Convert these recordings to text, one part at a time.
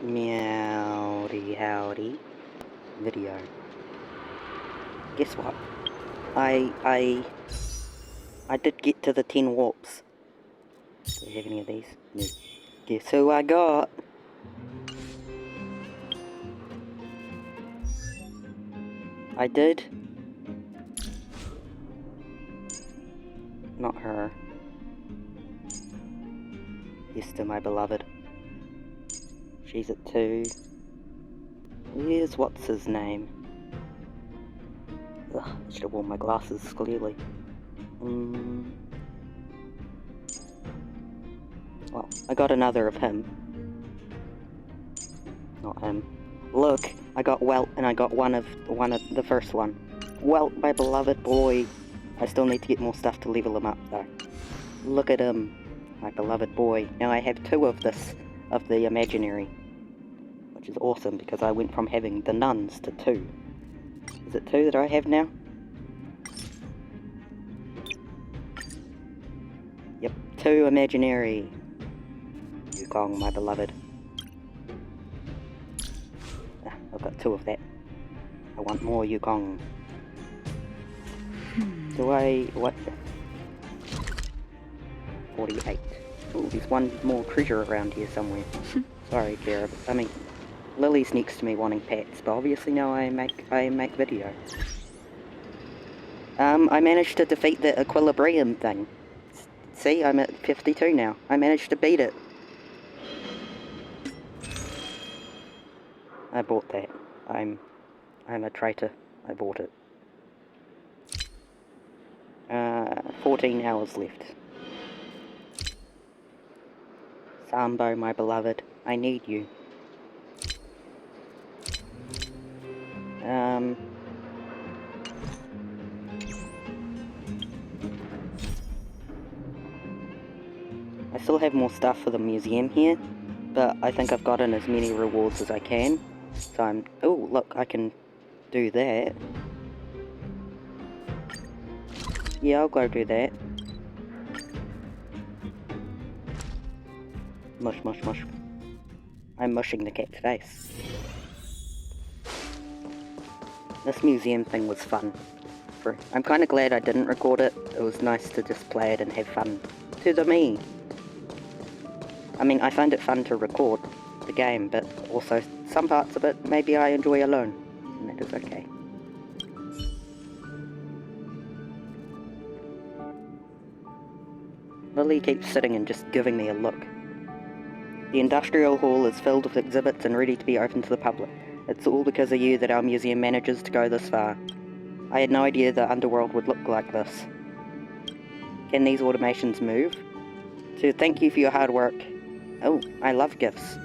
Meowdy howdy video. Guess what? I did get to the 10 warps. Do we have any of these? No. Guess who I got? I did. Not her. Yes, to my beloved. She's at 2. Where's what's his name? Ugh, I should have worn my glasses, clearly. Well, I got another of him. Not him. Look, I got Welt and I got one of the first one. Welt, my beloved boy. I still need to get more stuff to level him up though. Look at him, my beloved boy. Now I have 2 of this, of the imaginary. Which is awesome because I went from having the nuns to 2. Is it 2 that I have now? Yep, 2 imaginary. Yukong, my beloved. I've got 2 of that. I want more Yukong. Do I... what? 48. Oh, there's one more treasure around here somewhere. Sorry, Kara, but, I mean, Lily's next to me wanting pets, but obviously now I make video. I managed to defeat the equilibrium thing. See, I'm at 52 now. I managed to beat it. I bought that. I'm a traitor. I bought it. 14 hours left. Sambo, my beloved, I need you. I still have more stuff for the museum here, but I think I've gotten as many rewards as I can. So I'm... oh, look, I can do that. Yeah, I'll go do that. Mush, mush, mush. I'm mushing the cat's face. This museum thing was fun. I'm kind of glad I didn't record it. It was nice to just play it and have fun. To the me. I mean, I find it fun to record the game, but also some parts of it maybe I enjoy alone. And that is okay. Lily keeps sitting and just giving me a look. The industrial hall is filled with exhibits and ready to be open to the public. It's all because of you that our museum manages to go this far. I had no idea the underworld would look like this. Can these automations move? So thank you for your hard work. Oh, I love gifts.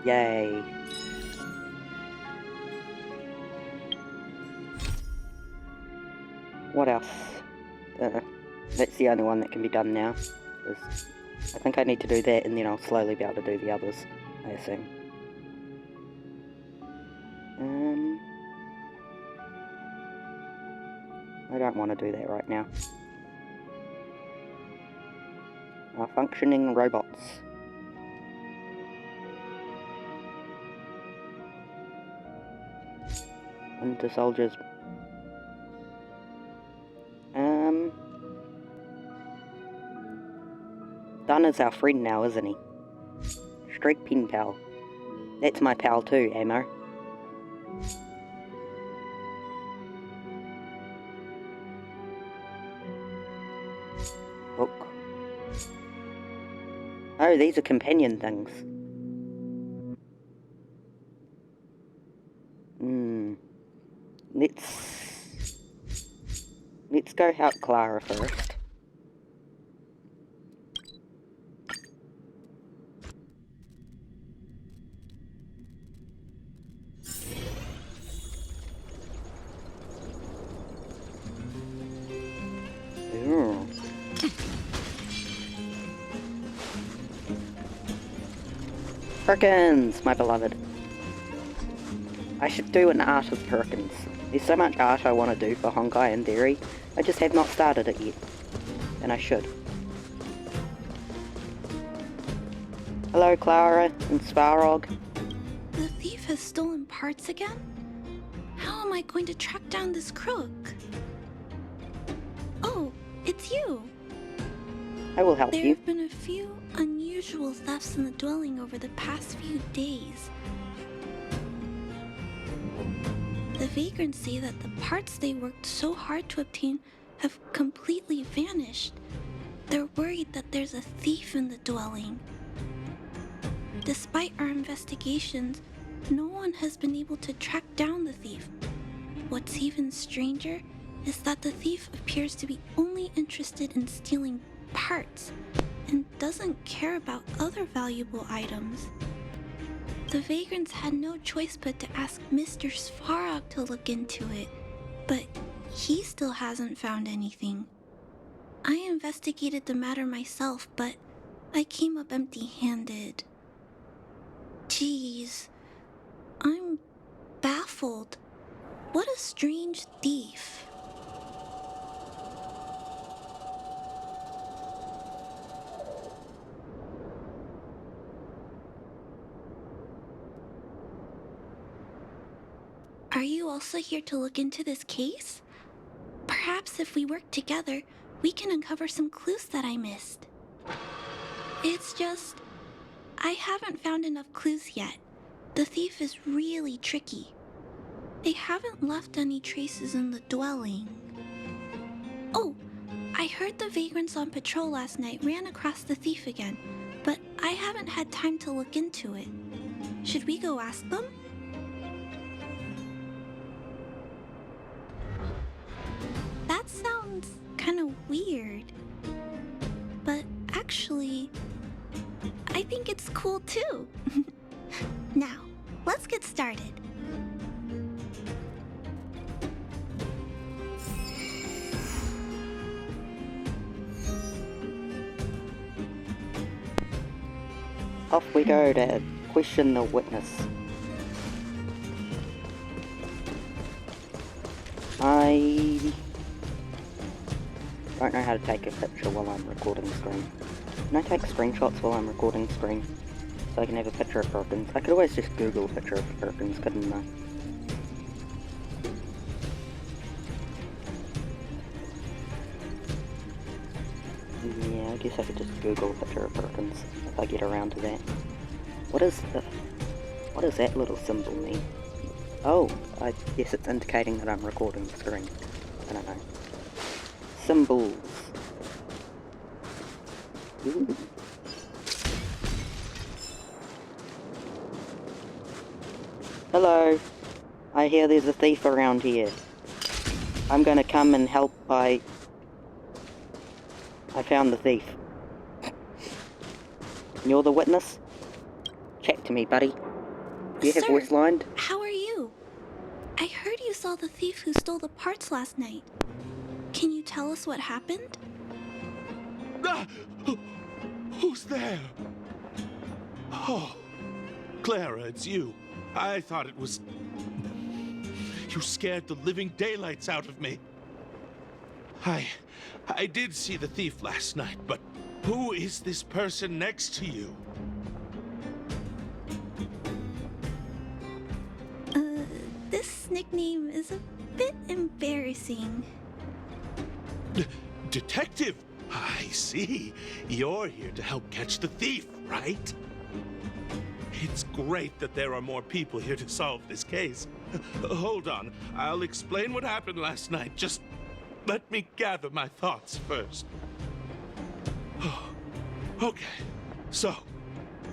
Yay. What else? That's the only one that can be done now. I think I need to do that and then I'll slowly be able to do the others, I assume. I don't want to do that right now. Functioning robots. Winter soldiers. Dunn is our friend now, isn't he? Streak pen pal. That's my pal too, Ammo. Look. Oh, these are companion things. Let's go help Clara first. Perkins, my beloved. I should do an art of Perkins. There's so much art I want to do for Honkai and Theory. I just have not started it yet. And I should. Hello, Clara and Svarog. The thief has stolen parts again? How am I going to track down this crook? Oh, it's you! I will help There you. have been a few unusual thefts in the dwelling over the past few days. The vagrants say that the parts they worked so hard to obtain have completely vanished. They're worried that there's a thief in the dwelling. Despite our investigations, no one has been able to track down the thief. What's even stranger is that the thief appears to be only interested in stealing parts and doesn't care about other valuable items. The vagrants had no choice but to ask Mr. Svarog to look into it, but he still hasn't found anything. I investigated the matter myself, but I came up empty-handed. Geez, I'm baffled. What a strange thief. Are you also here to look into this case? Perhaps if we work together, we can uncover some clues that I missed. It's just, I haven't found enough clues yet. The thief is really tricky. They haven't left any traces in the dwelling. Oh, I heard the vagrants on patrol last night ran across the thief again, but I haven't had time to look into it. Should we go ask them? That sounds kind of weird. But actually, I think it's cool too. Now, let's get started. Off we go to question the witness. I don't know how to take a picture while I'm recording screen. Can I take screenshots while I'm recording screen? So I can have a picture of Perkins. I could always just Google a picture of Perkins, couldn't I? Yeah, I guess I could just Google a picture of Perkins if I get around to that. What does that little symbol mean? Oh, I guess it's indicating that I'm recording the screen. I don't know. Symbols. Ooh. Hello. I hear there's a thief around here. I'm gonna come and help. I found the thief. You're the witness? Chat to me, buddy. Do you have voice lined? How are you? I heard you saw the thief who stole the parts last night. Can you tell us what happened? Ah! Who's there? Oh, Clara, it's you. I thought it was... You scared the living daylights out of me. I did see the thief last night, but who is this person next to you? This nickname is a bit embarrassing. Detective? I see. You're here to help catch the thief, right? It's great that there are more people here to solve this case. Hold on. I'll explain what happened last night. Just let me gather my thoughts first. Okay. So,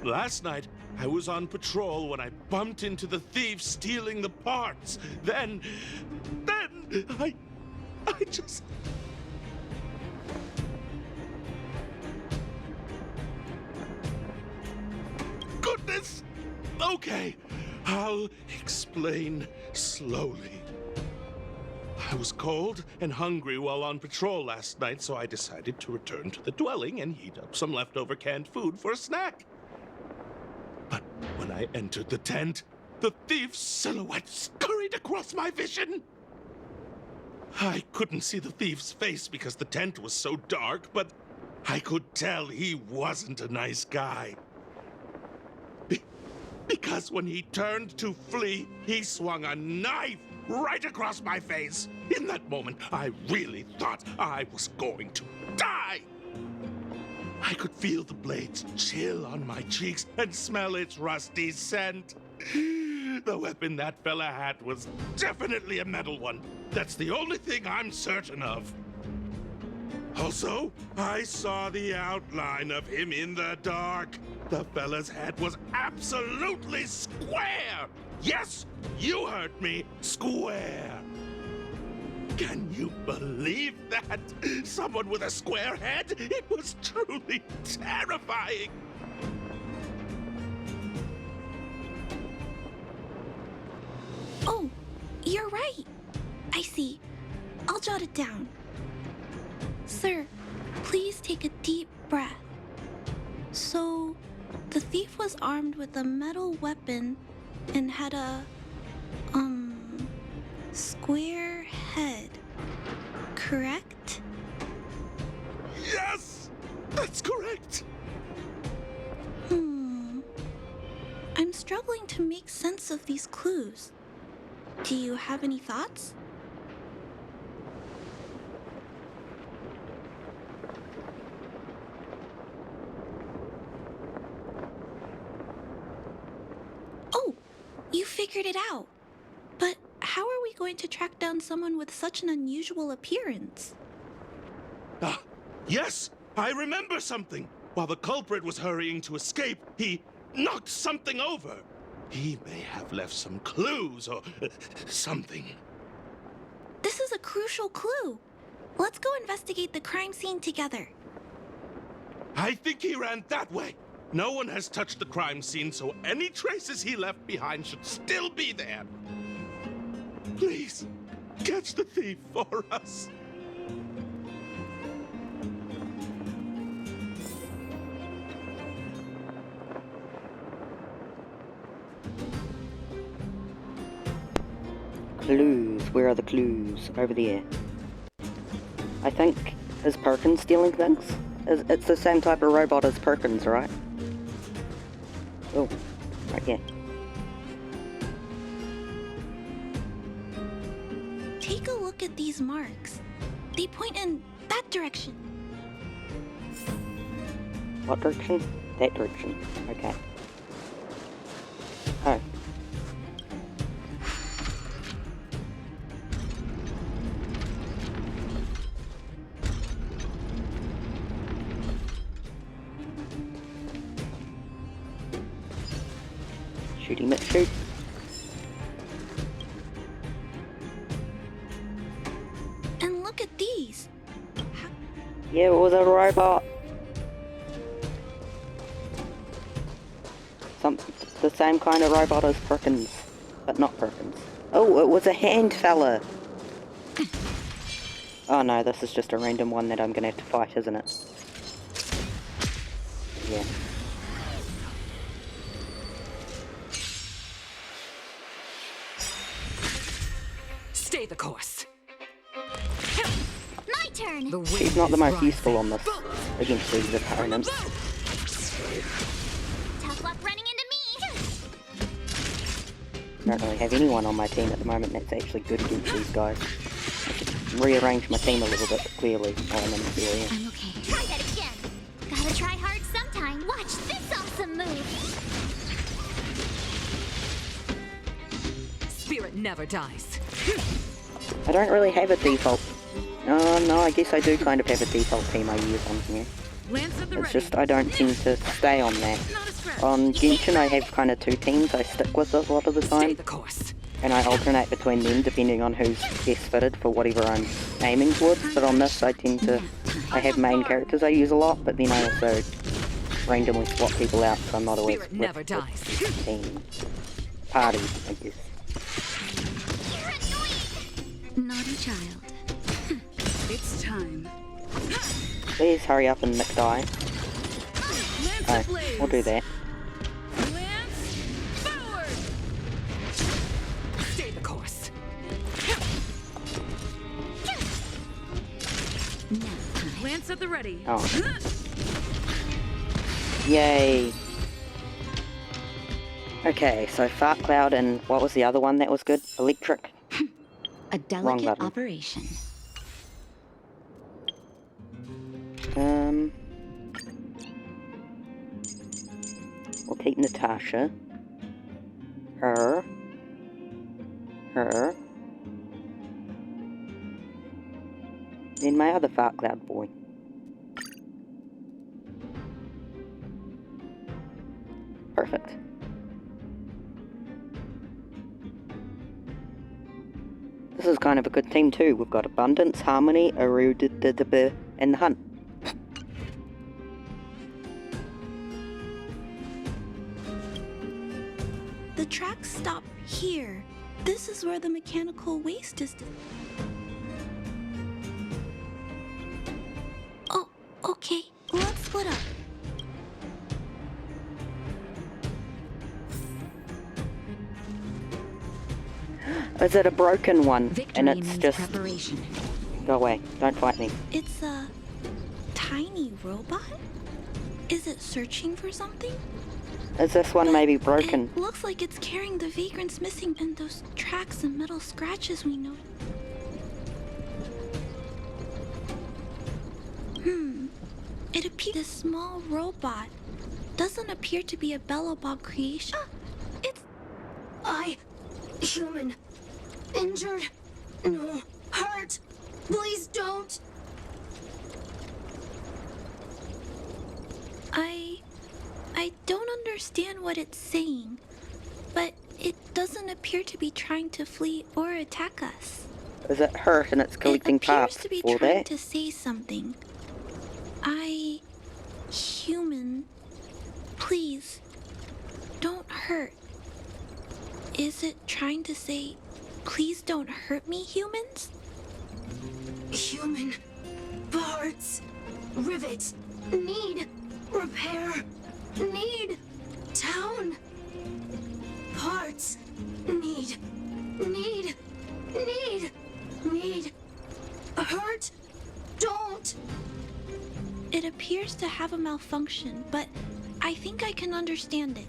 last night, I was on patrol when I bumped into the thief stealing the parts. Then I just... Goodness! Okay, I'll explain slowly. I was cold and hungry while on patrol last night, so I decided to return to the dwelling and heat up some leftover canned food for a snack. But when I entered the tent, the thief's silhouette scurried across my vision. I couldn't see the thief's face because the tent was so dark, but I could tell he wasn't a nice guy. Because when he turned to flee, he swung a knife right across my face. In that moment, I really thought I was going to die. I could feel the blades chill on my cheeks and smell its rusty scent. The weapon that fella had was definitely a metal one. That's the only thing I'm certain of. Also, I saw the outline of him in the dark. The fella's head was absolutely square. Yes, you heard me, square. Can you believe that? Someone with a square head? It was truly terrifying. Oh, you're right. I see. I'll jot it down. Sir, please take a deep breath. So, the thief was armed with a metal weapon and had a, square head, correct? Yes, that's correct. I'm struggling to make sense of these clues. Do you have any thoughts? Oh, you figured it out. But how are we going to track down someone with such an unusual appearance? Ah, yes, I remember something. While the culprit was hurrying to escape, he knocked something over. He may have left some clues or something. This is a crucial clue. Let's go investigate the crime scene together. I think he ran that way. No one has touched the crime scene, so any traces he left behind should still be there. Please, catch the thief for us. Clues. Where are the clues? Over there. I think, is Perkins stealing things? It's the same type of robot as Perkins, right? Oh, right here. Take a look at these marks. They point in that direction. What direction? That direction. Okay. Oh. Shoot him, shoot. And look at these. Yeah, it was a robot. The same kind of robot as Perkins, but not Perkins. Oh, it was a hand fella. Oh no, this is just a random one that I'm gonna have to fight, isn't it? Yeah. Stay the course. My turn. The He's not the most useful on this against these opponents. Tough luck running into me. Don't really have anyone on my team at the moment that's actually good against these guys. I should rearrange my team a little bit, clearly, while I'm in this area. I'm okay. Try that again. Gotta try hard sometime. Watch this awesome move. Spirit never dies. I don't really have a default. Oh no, I guess I do kind of have a default team I use on here. Lance at the It's ready. just I don't tend to stay on that. Not a scratch. On Genshin I have kind of two teams I stick with a lot of the Stay time, the course. and I alternate between them depending on who's best fitted for whatever I'm aiming towards, but on this I have main characters I use a lot, but then I also randomly swap people out so I'm not always Spirit never dies. with team. Party, I guess. Naughty child. It's time. Please hurry up and Nick die. Lance Oh, ablaze. we'll do that. Lance forward. Stay the course. Lance at the ready. Oh. Okay, so fart cloud and what was the other one that was good? Electric. A delicate button. operation. We'll keep Natasha. Her. Then my other fart cloud boy. Perfect. This is kind of a good team too. We've got Abundance, Harmony, Aru, and the Hunt. The tracks stop here. This is where the mechanical waste is. Oh, okay. Let's split up. Is it a broken one? Victory And it's means just... preparation. Go away. Don't fight me. It's a tiny robot? Is it searching for something? Is this one maybe But broken? It looks like it's carrying the vagrants missing and those tracks and metal scratches we know. It appears this small robot doesn't appear to be a Bellobob creation. It's Human. Injured. No. Hurt. Please don't. I don't understand what it's saying, but it doesn't appear to be trying to flee or attack us. Is it hurt and it's collecting It appears parts to be for trying that? to say something. Human, please, don't hurt. Is it trying to say, please don't hurt me, humans? Human. Parts. Rivet. Need. Repair. Need. Town. Parts. Need. Hurt. Don't. It appears to have a malfunction, but I think I can understand it.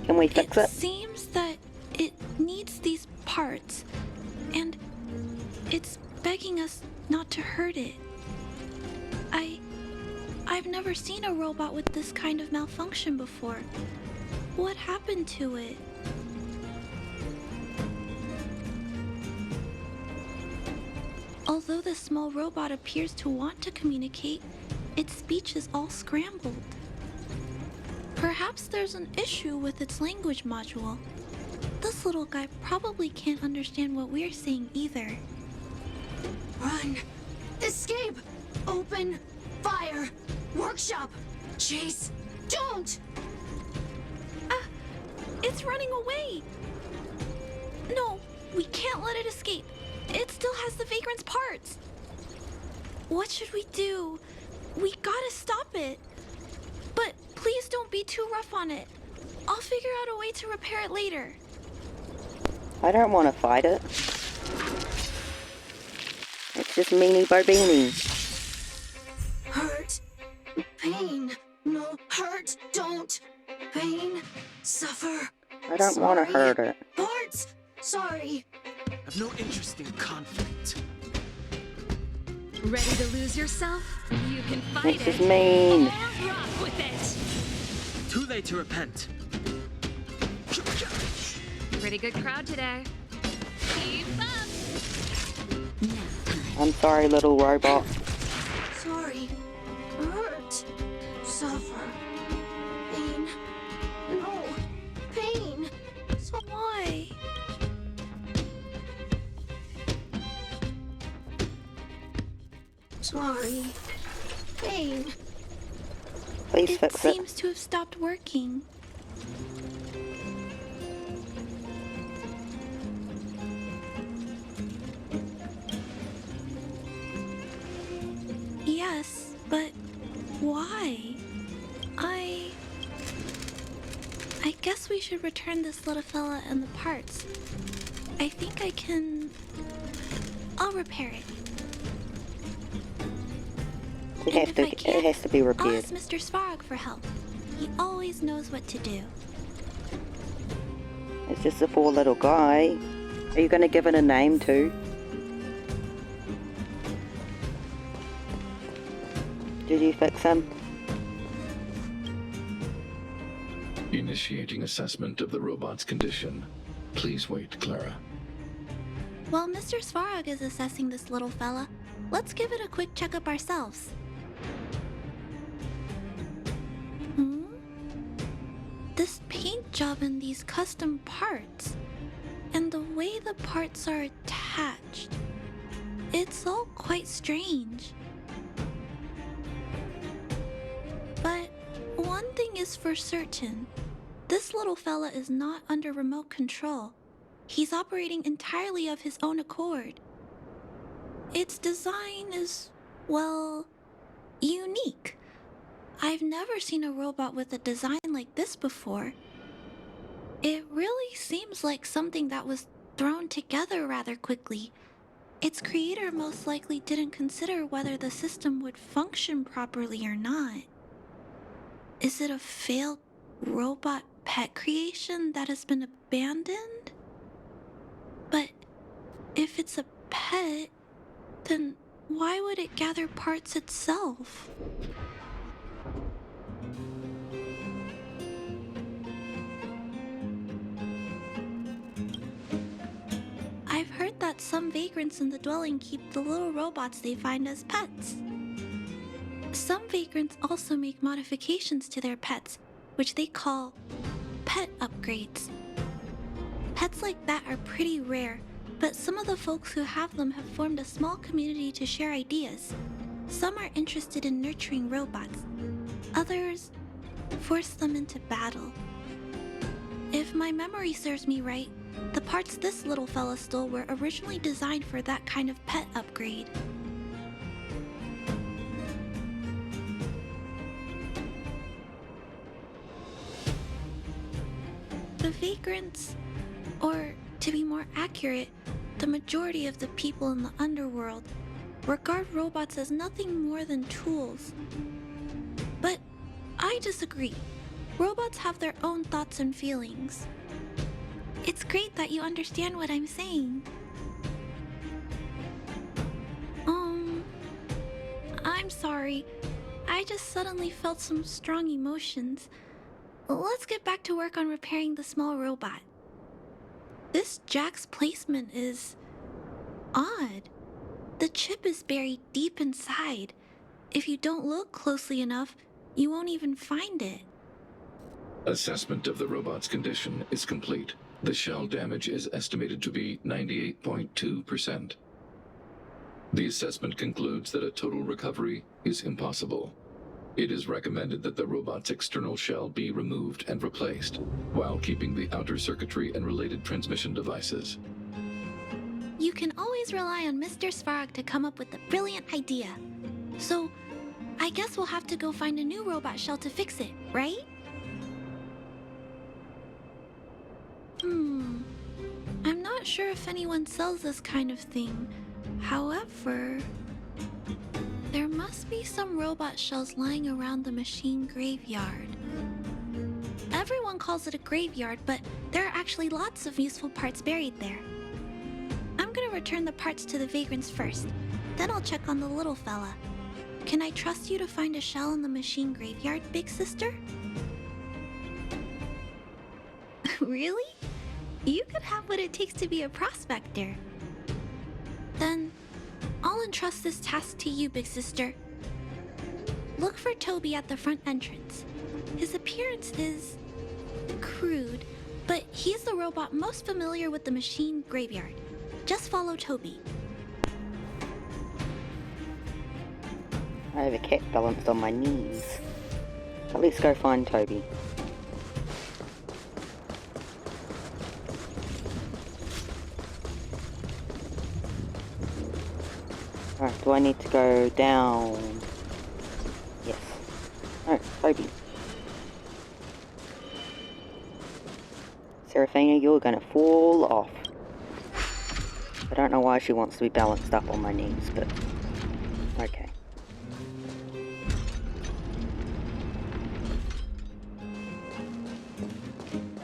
Can we fix it? Seems that it needs these parts, and it's begging us not to hurt it. I've never seen a robot with this kind of malfunction before. What happened to it? Although the small robot appears to want to communicate, its speech is all scrambled. Perhaps there's an issue with its language module. This little guy probably can't understand what we're saying either. Run. Escape. Open. Fire. Workshop. Chase. Don't. It's running away! No, we can't let it escape. It still has the vagrant's parts. What should we do? We gotta stop it. But please don't be too rough on it. I'll figure out a way to repair it later. I don't want to fight it. It's just meanie bobini. Hurt. Pain. No. Hurt. Don't. Pain. Suffer. I don't want to hurt it. Parts. Sorry. I've no interest in conflict. Ready to lose yourself? You can fight This it. is mean. Or rock with it. Too late to repent. Pretty good crowd today. Keep up. I'm sorry, little robot. Sorry. Hurt. Suffer. Pain. No. Pain. So why? Sorry. Pain. Please It fix it. seems to have stopped working. Yes, but why? I guess we should return this little fella and the parts. I think I can... I'll repair it. And if I It can't, has to be I'll repaired. ask Mr. Svarog for help. He always knows what to do. It's just a poor little guy. Are you gonna give it a name too? Did you fix him? Initiating assessment of the robot's condition. Please wait, Clara. While Mr. Svarog is assessing this little fella, let's give it a quick checkup ourselves. This paint job and these custom parts, and the way the parts are attached, it's all quite strange. But one thing is for certain, this little fella is not under remote control. He's operating entirely of his own accord. Its design is, well, unique. I've never seen a robot with a design like this before. It really seems like something that was thrown together rather quickly. Its creator most likely didn't consider whether the system would function properly or not. Is it a failed robot pet creation that has been abandoned? But if it's a pet, then why would it gather parts itself? I've heard that some vagrants in the dwelling keep the little robots they find as pets. Some vagrants also make modifications to their pets, which they call pet upgrades. Pets like that are pretty rare, but some of the folks who have them have formed a small community to share ideas. Some are interested in nurturing robots. Others force them into battle. If my memory serves me right, the parts this little fella stole were originally designed for that kind of pet upgrade. The vagrants, or to be more accurate, the majority of the people in the underworld, regard robots as nothing more than tools. But I disagree. Robots have their own thoughts and feelings. It's great that you understand what I'm saying. I'm sorry. I just suddenly felt some strong emotions. Let's get back to work on repairing the small robot. This jack's placement is odd. The chip is buried deep inside. If you don't look closely enough, you won't even find it. Assessment of the robot's condition is complete. The shell damage is estimated to be 98.2%. The assessment concludes that a total recovery is impossible. It is recommended that the robot's external shell be removed and replaced, while keeping the outer circuitry and related transmission devices. You can always rely on Mr. Svarog to come up with a brilliant idea. So, I guess we'll have to go find a new robot shell to fix it, right? I'm not sure if anyone sells this kind of thing. However, there must be some robot shells lying around the machine graveyard. Everyone calls it a graveyard, but there are actually lots of useful parts buried there. I'm gonna return the parts to the vagrants first, then I'll check on the little fella. Can I trust you to find a shell in the machine graveyard, big sister? Really? You could have what it takes to be a prospector. Then, I'll entrust this task to you, big sister. Look for Toby at the front entrance. His appearance is crude, but he's the robot most familiar with the machine graveyard. Just follow Toby. I have a cat balanced on my knees. But let's go find Toby. Alright, do I need to go down? Yes. Oh, Toby. Seraphina, you're gonna fall off. I don't know why she wants to be balanced up on my knees, but... okay.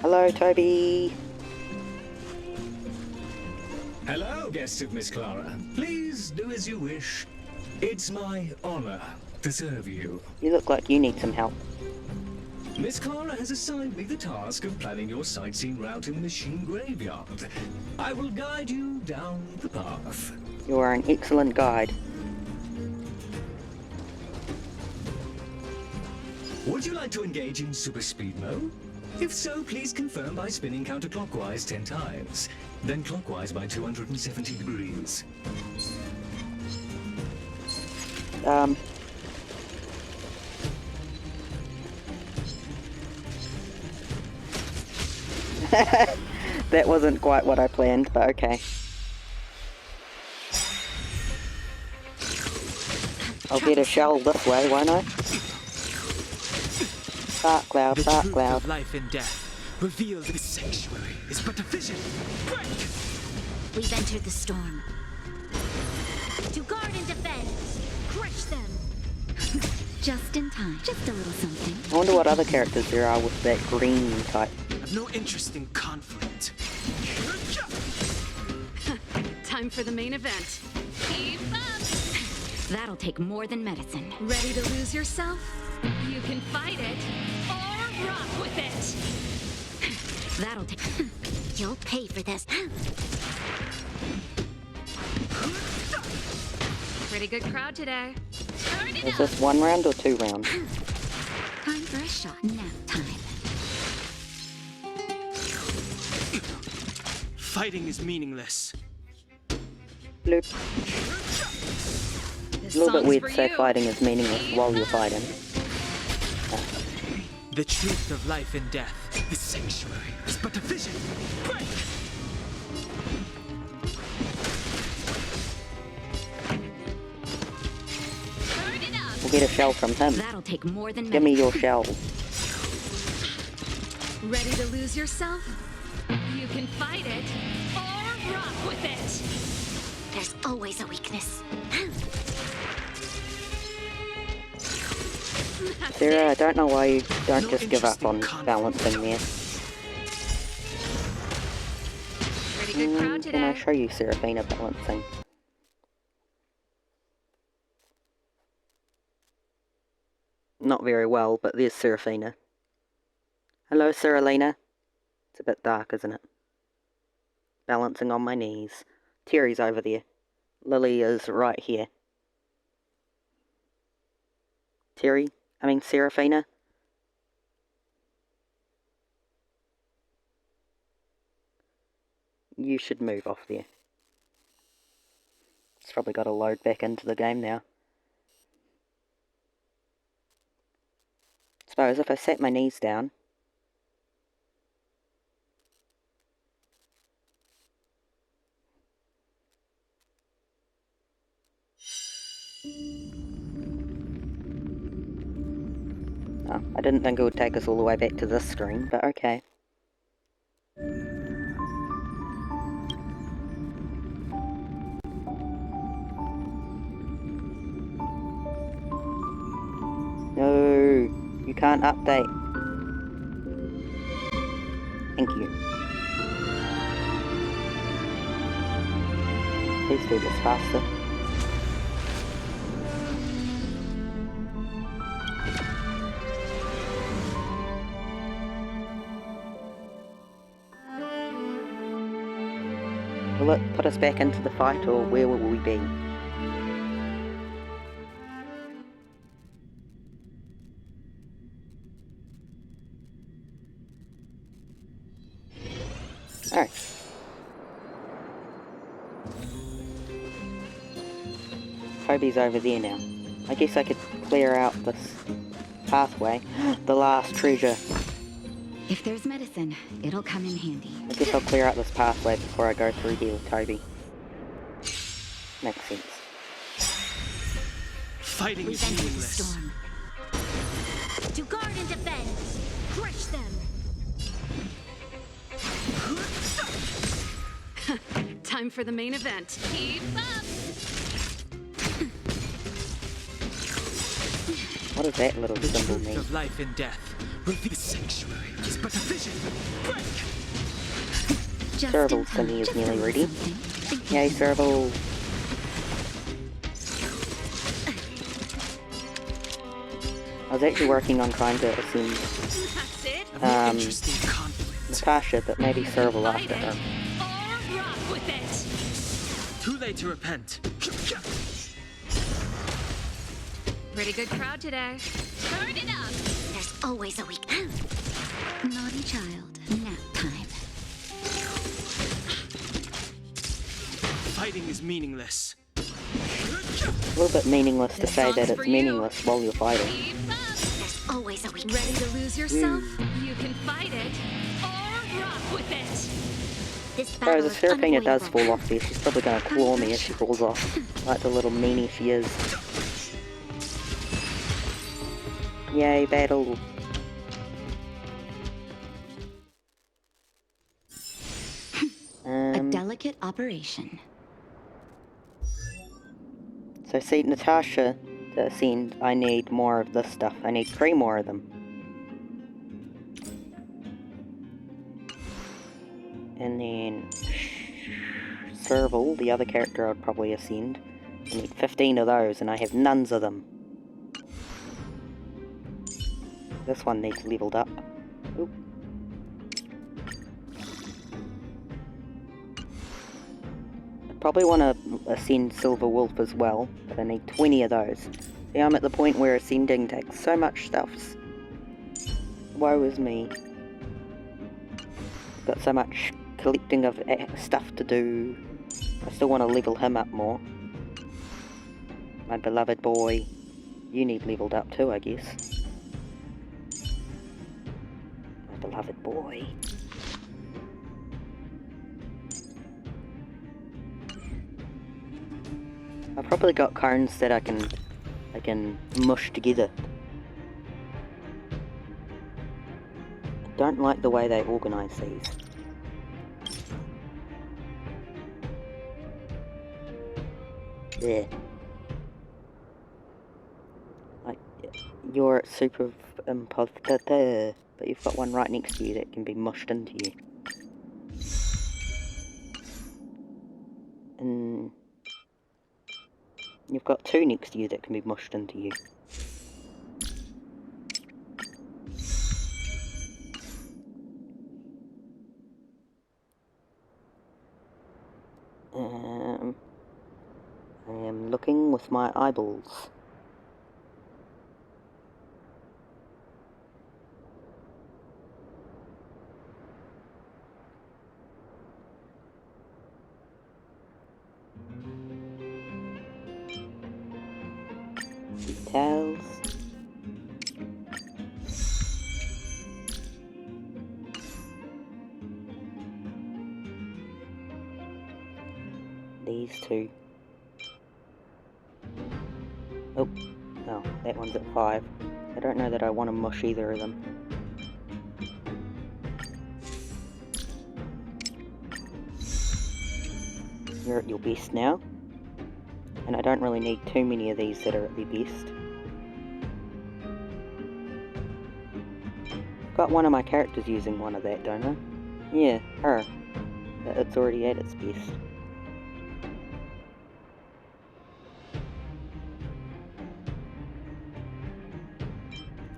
Hello, Toby! Hello, guest of Miss Clara. Please do as you wish. It's my honor to serve you. You look like you need some help. Miss Clara has assigned me the task of planning your sightseeing route in the machine graveyard. I will guide you down the path. You are an excellent guide. Would you like to engage in super speed mode? If so, please confirm by spinning counterclockwise 10 times, then clockwise by 270 degrees. That wasn't quite what I planned, but okay. I'll get a shell this way, won't I? Dark cloud, The dark truth cloud. of life and death, revealed in the sanctuary, is but a vision. Break! We've entered the storm. To guard and defend. Crush them. Just in time. Just a little something. I wonder what other characters there are with that green type. I've no interest in conflict. Time for the main event. Keep up! That'll take more than medicine. Ready to lose yourself? You can fight it, or rock with it! That'll take... You'll pay for this. Pretty good crowd today. Turn it Is up! this 1 round or 2 rounds? Time for a shot. Nap time. Fighting is meaningless. Bloop. This A little bit song's weird for to say you. fighting is meaningless Keep while you're up. fighting. The truth of life and death, the sanctuary, is but a vision. Break! Turn it up! We'll get a shell from him. That'll take more than Give me medicine. your shell. Ready to lose yourself? You can fight it, or rock with it! There's always a weakness. That's Sarah, I it. don't know why you don't No just give up on interesting balancing there. Pretty good crowd Can I today. show you Seraphina balancing? Not very well, but there's Seraphina. Hello, Seralina. It's a bit dark, isn't it? Balancing on my knees. Terry's over there. Lily is right here. Seraphina? You should move off there. It's probably got to load back into the game now. Suppose if I set my knees down. Oh, I didn't think it would take us all the way back to this screen, but okay. No, you can't update. Thank you. Please do this faster. Will it put us back into the fight, or where will we be? Alright. Toby's over there now. I guess I could clear out this pathway. The last treasure. If there's medicine, it'll come in handy. I guess I'll clear out this pathway before I go through here with Toby. Makes sense. Fighting We've is entered the meaningless. storm. To guard and defend. Crush them. Time for the main event. Keep up! What does that little The symbol truth mean? of life and death, revealed the sanctuary, is but a vision. Break! Just Terrible in time. thingy is Just a nearly little ready. something. Yay, Serval. I was actually working on trying to assume That's it. Interesting conflict. Natasha, but maybe Serval Fight after it her. or rock with it. Too late to repent. Pretty good crowd today. Turn it up. There's always a week. Naughty child. Nap time. Fighting is meaningless. A little bit meaningless to say that it's meaningless while you're fighting. Keep up. There's always a week. Ready to lose yourself? You can fight it or rock with it. This So battle the is Serafina does unavoidable. fall off there. She's probably going to claw me as she falls off. Like the little meanie she is. Yay, battle. A delicate operation. So see, Natasha, to ascend, I need more of this stuff. I need 3 more of them. And then Serval, the other character I'd probably ascend. I need 15 of those, and I have none of them. This one needs leveled up. Oop. I probably want to ascend Silver Wolf as well, but I need 20 of those. See, I'm at the point where ascending takes so much stuffs. Woe is me. Got so much collecting of stuff to do. I still want to level him up more. My beloved boy. You need leveled up too, I guess. My beloved boy. I've probably got cards that I can mush together. I don't like the way they organise these. There. Like, you're super impossible, but you've got one right next to you that can be mushed into you. And you've got 2 next to you that can be mushed into you. I am looking with my eyeballs. Details. These 2. Oh, no, that one's at 5. I don't know that I want to mush either of them. You're at your best now. And I don't really need too many of these that are at their best. Got one of my characters using one of that, don't I? Yeah, her. It's already at its best.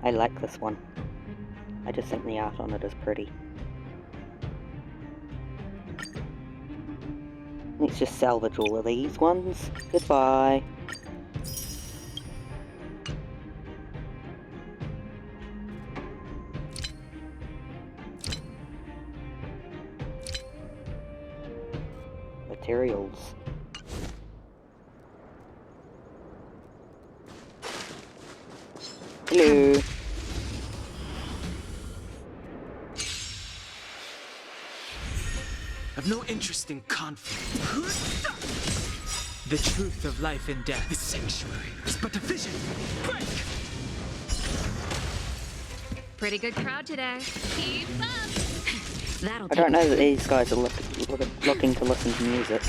I like this one. I just think the art on it is pretty. Let's just salvage all of these ones. Goodbye. Materials. Hello. I've no interest in conflict. The truth of life and death. This sanctuary is but a vision. Break! Pretty good crowd today. Keep up. That'll I don't know that these guys are looking to listen to music,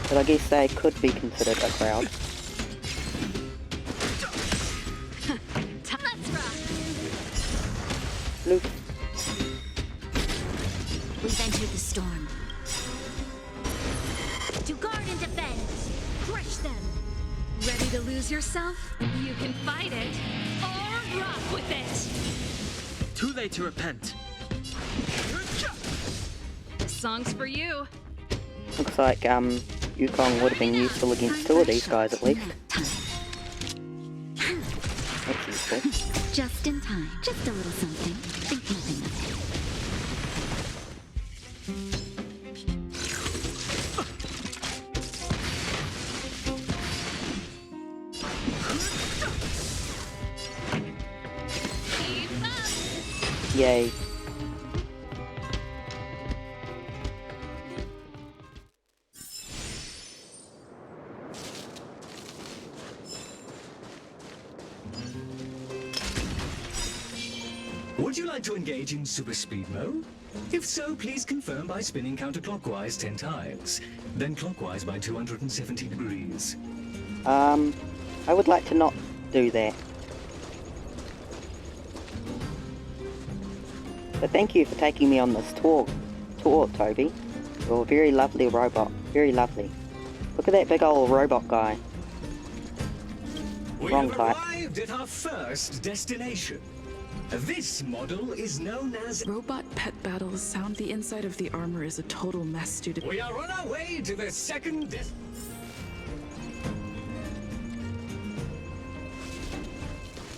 but I guess they could be considered a crowd. Let's rock. Luke. We've entered the storm. To guard Ready to lose yourself? You can fight it or rock with it. Too late to repent. This song's for you. Looks like, Yukong would have been useful against two of these guys at least. That's useful. Just in time. Just a little something. Think nothing of it. Keep up. Yay. Would you like to engage in super speed mode? If so, please confirm by spinning counterclockwise 10 times, then clockwise by 270 degrees. I would like to not do that. But thank you for taking me on this tour, Toby. You're a very lovely robot. Very lovely. Look at that big old robot guy. We Wrong have type. arrived at our first destination. This model is known as... Robot pet battles sound the inside of the armor is a total mess due to... We are on our way to the second...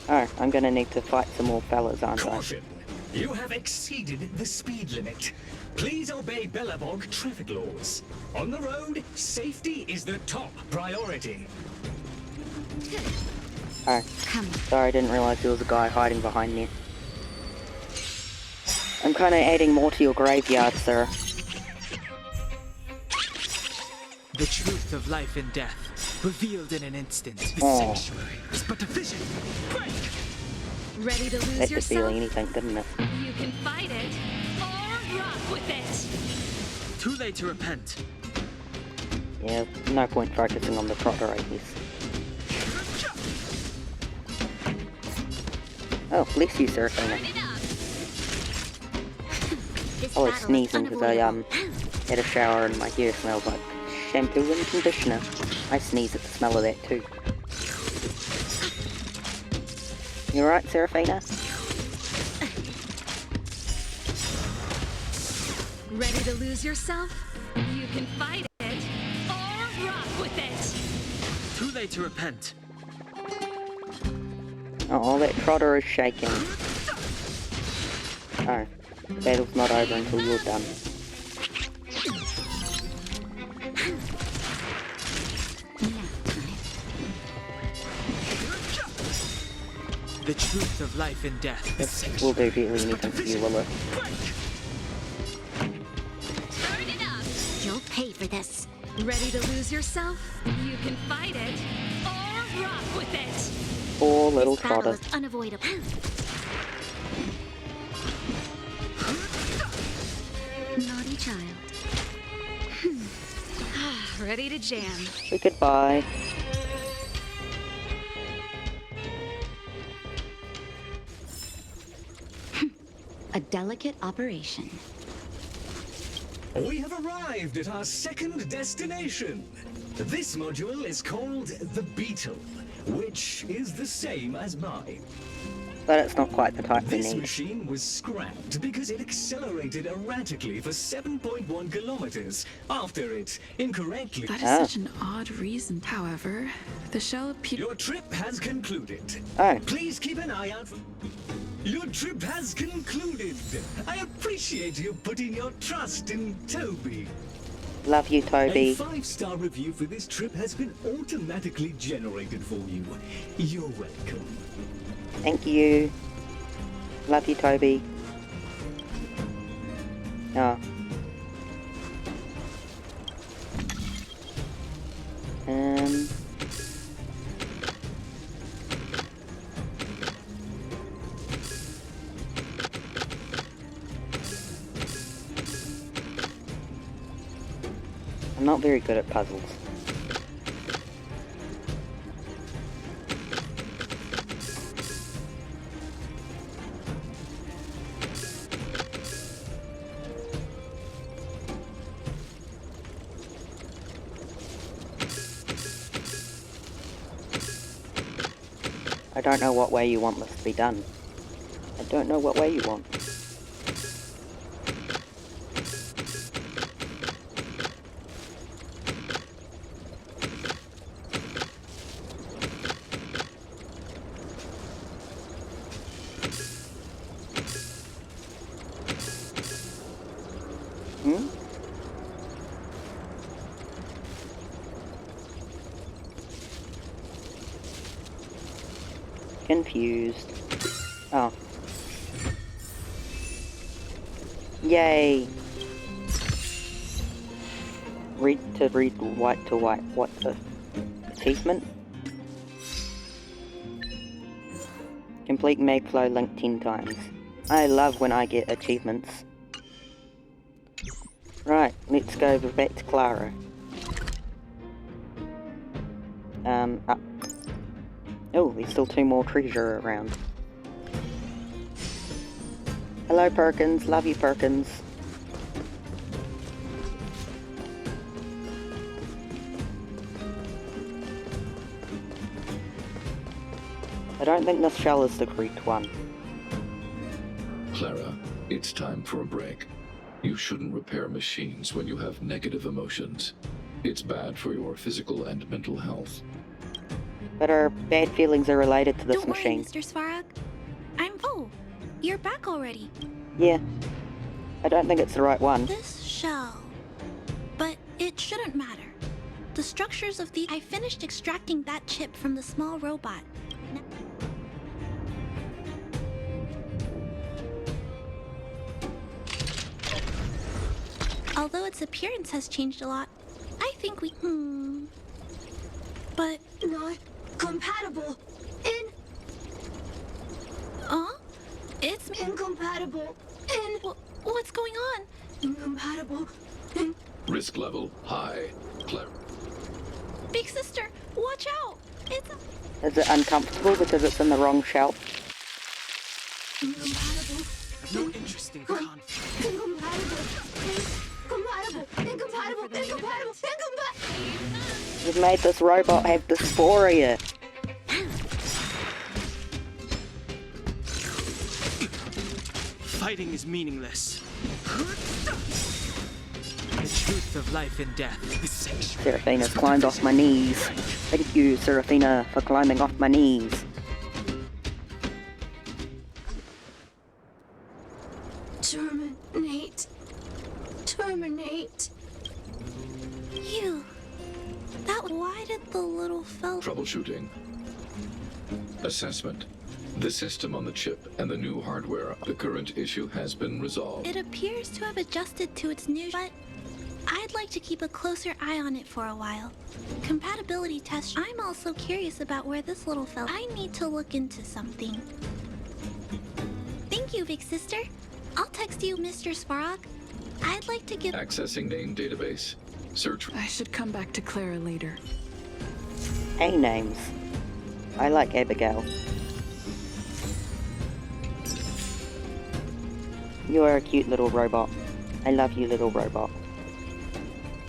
Oh, I'm gonna need to fight some more fellas, aren't I? Caution! You have exceeded the speed limit. Please obey Bellabog traffic laws. On the road, safety is the top priority. Oh, sorry, I didn't realise there was a guy hiding behind me. I'm kinda adding more to your graveyard, sir. The truth of life and death, revealed in an instant. The Oh. sanctuary is but a vision. Break! Ready to lose That could yourself? be anything, didn't it? You can fight it or rock with it. Too late to repent. Yeah, no point focusing on the trotter, I guess. Oh, bless you, Seraphina. I was sneezing because I, had a shower and my hair smells like shampoo and conditioner. I sneeze at the smell of that too. You alright, Seraphina? Ready to lose yourself? You can fight it or rock with it. Too late to repent. Oh, that trotter is shaking. Oh, the battle's not over until you're done. The truth of life and death. This will do really anything for you, will it? Turn it up. You'll pay for this. Ready to lose yourself? You can fight it or rock with it. Poor little This battle trotter. is unavoidable. Naughty child. Ready to jam. Say goodbye. A delicate operation. We have arrived at our second destination. This module is called the Beetle, which is the same as mine. But it's not quite the type we This need. machine was scrapped because it accelerated erratically for 7.1 kilometers after it incorrectly... That is Ah. such an odd reason. However, the shell appears... Your trip has concluded. Oh, Please keep an eye out for... Your trip has concluded. I appreciate you putting your trust in Toby. love you, A Toby. 5-star review for this trip has been automatically generated for you. You're welcome. Thank you. Love you, Toby. Oh. I'm not very good at puzzles. I don't know what way you want this to be done. I don't know what way you want. Hmm? Confused. Oh. Yay! Read to read, white to white. What the? Achievement? Complete Magflow link 10 times. I love when I get achievements. Right, let's go back to Clara. Up. Oh, there's still 2 more treasure around. Hello, Perkins. Love you, Perkins. I don't think this shell is the correct one. Clara, it's time for a break. You shouldn't repair machines when you have negative emotions. It's bad for your physical and mental health. But our bad feelings are related to this Don't machine. worry, Mr. Svarog. Oh, you're back already. Yeah. I don't think it's the right one. This shell. But it shouldn't matter. The structures of the... I finished extracting that chip from the small robot. Although its appearance has changed a lot, I think we... But... Not compatible. It's... Incompatible. What's going on? Incompatible. Risk level high. Clara. Big sister, watch out! It's... Is it uncomfortable because it's in the wrong shell? Incompatible. No interesting conflict. Incompatible. You've made this robot have dysphoria. Fighting is meaningless. The truth of life and death is sanctuary. Seraphina's climbed off my knees. Thank you, Seraphina, for climbing off my knees. Terminate. You... Why did the little fella... Troubleshooting. Assessment. The system on the chip and the new hardware. The current issue has been resolved. It appears to have adjusted to its new... But I'd like to keep a closer eye on it for a while. Compatibility test... I'm also curious about where this little fella... I need to look into something. Thank you, big sister. I'll text you, Mr. Svarog. I'd like to get... Accessing name database. Search. I should come back to Clara later. Hey, names. I like Abigail. You are a cute little robot. I love you, little robot.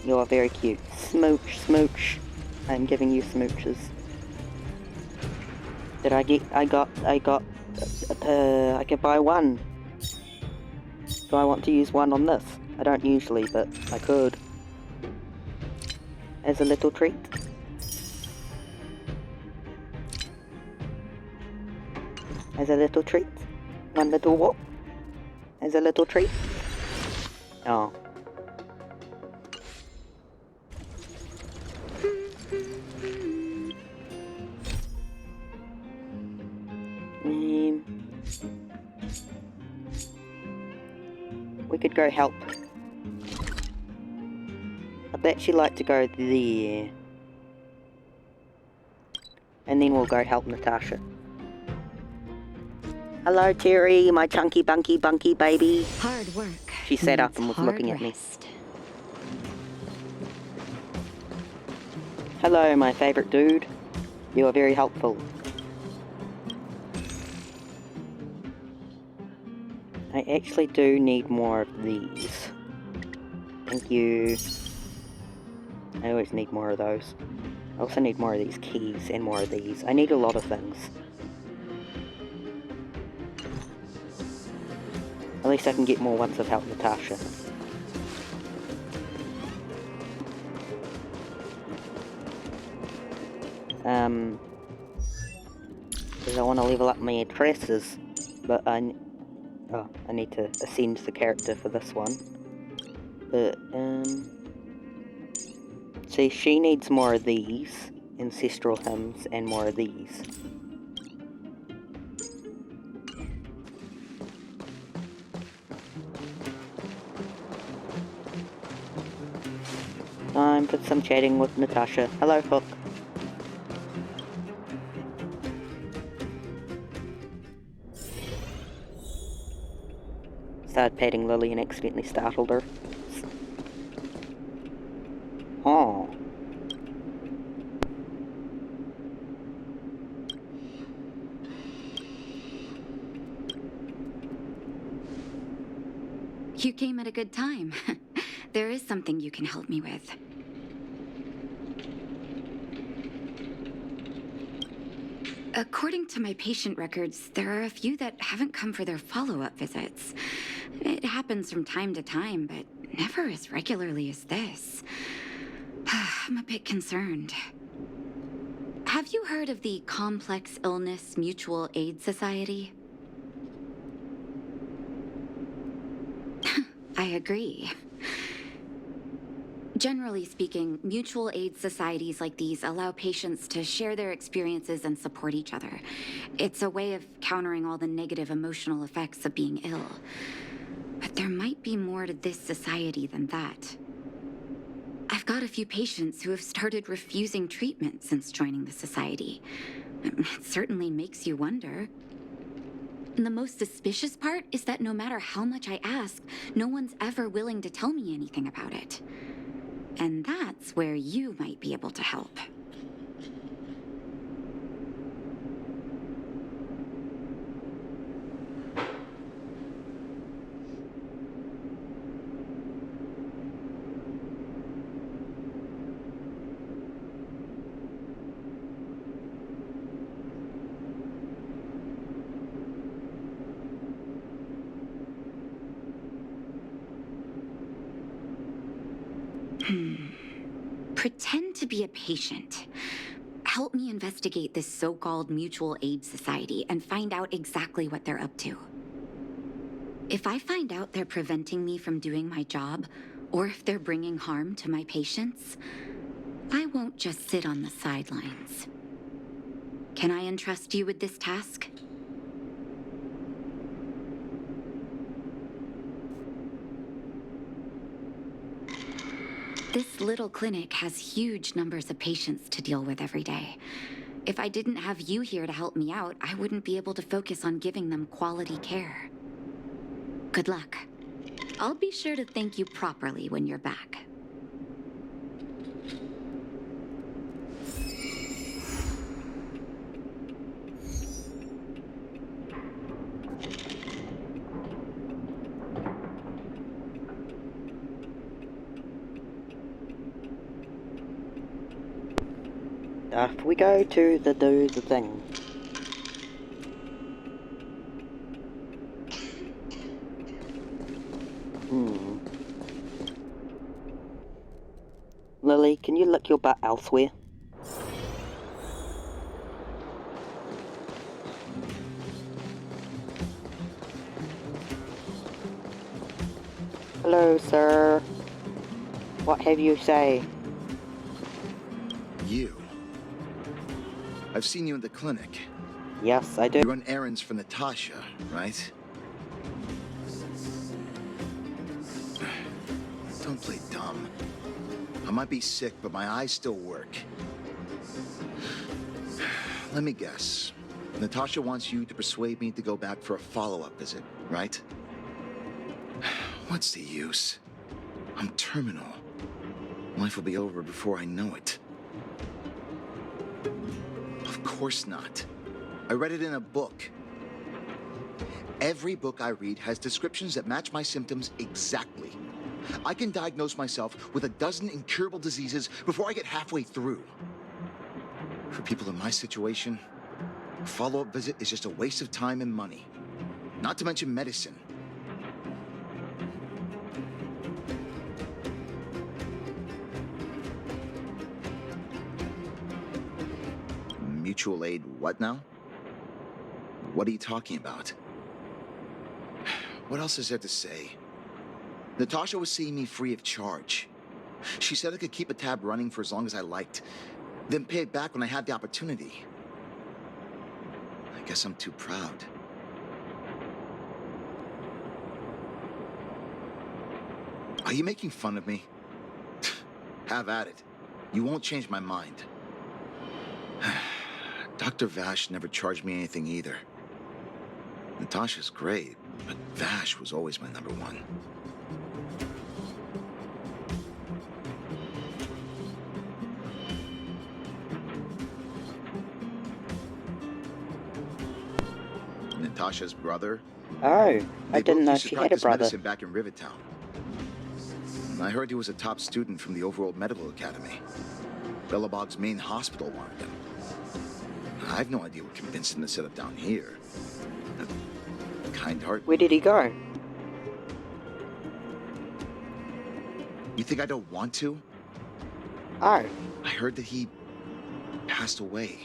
You are very cute. Smooch, smooch. I'm giving you smooches. Did I get... I could buy one. Do I want to use one on this? I don't usually, but I could. As a little treat. As a little treat. One little what? As a little treat. Oh. We could go help. I'd actually like to go there. And then we'll go help Natasha. Hello, Terry, my chunky bunky baby. Hard work. She sat up and was looking at me. Hello, my favorite dude. You are very helpful. I actually do need more of these. Thank you. I always need more of those. I also need more of these keys and more of these. I need a lot of things. At least I can get more once I've helped Natasha. Because I want to level up my addresses, but I need to ascend the character for this one. But, see, she needs more of these ancestral hymns and more of these. Time for some chatting with Natasha. Hello, Hook. Started petting Lily and accidentally startled her. Oh. You came at a good time. There is something you can help me with. According to my patient records, there are a few that haven't come for their follow-up visits. It happens from time to time, but never as regularly as this. I'm a bit concerned. Have you heard of the Complex Illness Mutual Aid Society? I agree. Generally speaking, mutual aid societies like these allow patients to share their experiences and support each other. It's a way of countering all the negative emotional effects of being ill. But there might be more to this society than that. I've got a few patients who have started refusing treatment since joining the society. It certainly makes you wonder. And the most suspicious part is that no matter how much I ask, no one's ever willing to tell me anything about it. And that's where you might be able to help. Pretend to be a patient. Help me investigate this so-called mutual aid society and find out exactly what they're up to. If I find out they're preventing me from doing my job, or if they're bringing harm to my patients, I won't just sit on the sidelines. Can I entrust you with this task? This little clinic has huge numbers of patients to deal with every day. If I didn't have you here to help me out, I wouldn't be able to focus on giving them quality care. Good luck. I'll be sure to thank you properly when you're back. Off we go to do the thing. Lily, can you lick your butt elsewhere? Hello, sir. What have you say? You. I've seen you in the clinic. Yes, I do. You run errands for Natasha, right? Don't play dumb. I might be sick, but my eyes still work. Let me guess. Natasha wants you to persuade me to go back for a follow-up visit, right? What's the use? I'm terminal. Life will be over before I know it. Of course not. I read it in a book. Every book I read has descriptions that match my symptoms exactly. I can diagnose myself with a dozen incurable diseases before I get halfway through. For people in my situation, a follow-up visit is just a waste of time and money. Not to mention medicine. mutual aid what now? What are you talking about? What else is there to say? Natasha was seeing me free of charge. She said I could keep a tab running for as long as I liked, then pay it back when I had the opportunity. I guess I'm too proud. Are you making fun of me? Have at it. You won't change my mind. Dr. Vash never charged me anything either. Natasha's great, but Vash was always my number one. Natasha's brother. Oh, I They didn't both know used to she had a practice brother. medicine back in Rivertown. I heard he was a top student from the Overworld Medical Academy. Bellabog's main hospital wanted him. I have no idea what convinced him to set up down here. A kind heart. Where did he go? You think I don't want to? Oh, I heard that he passed away.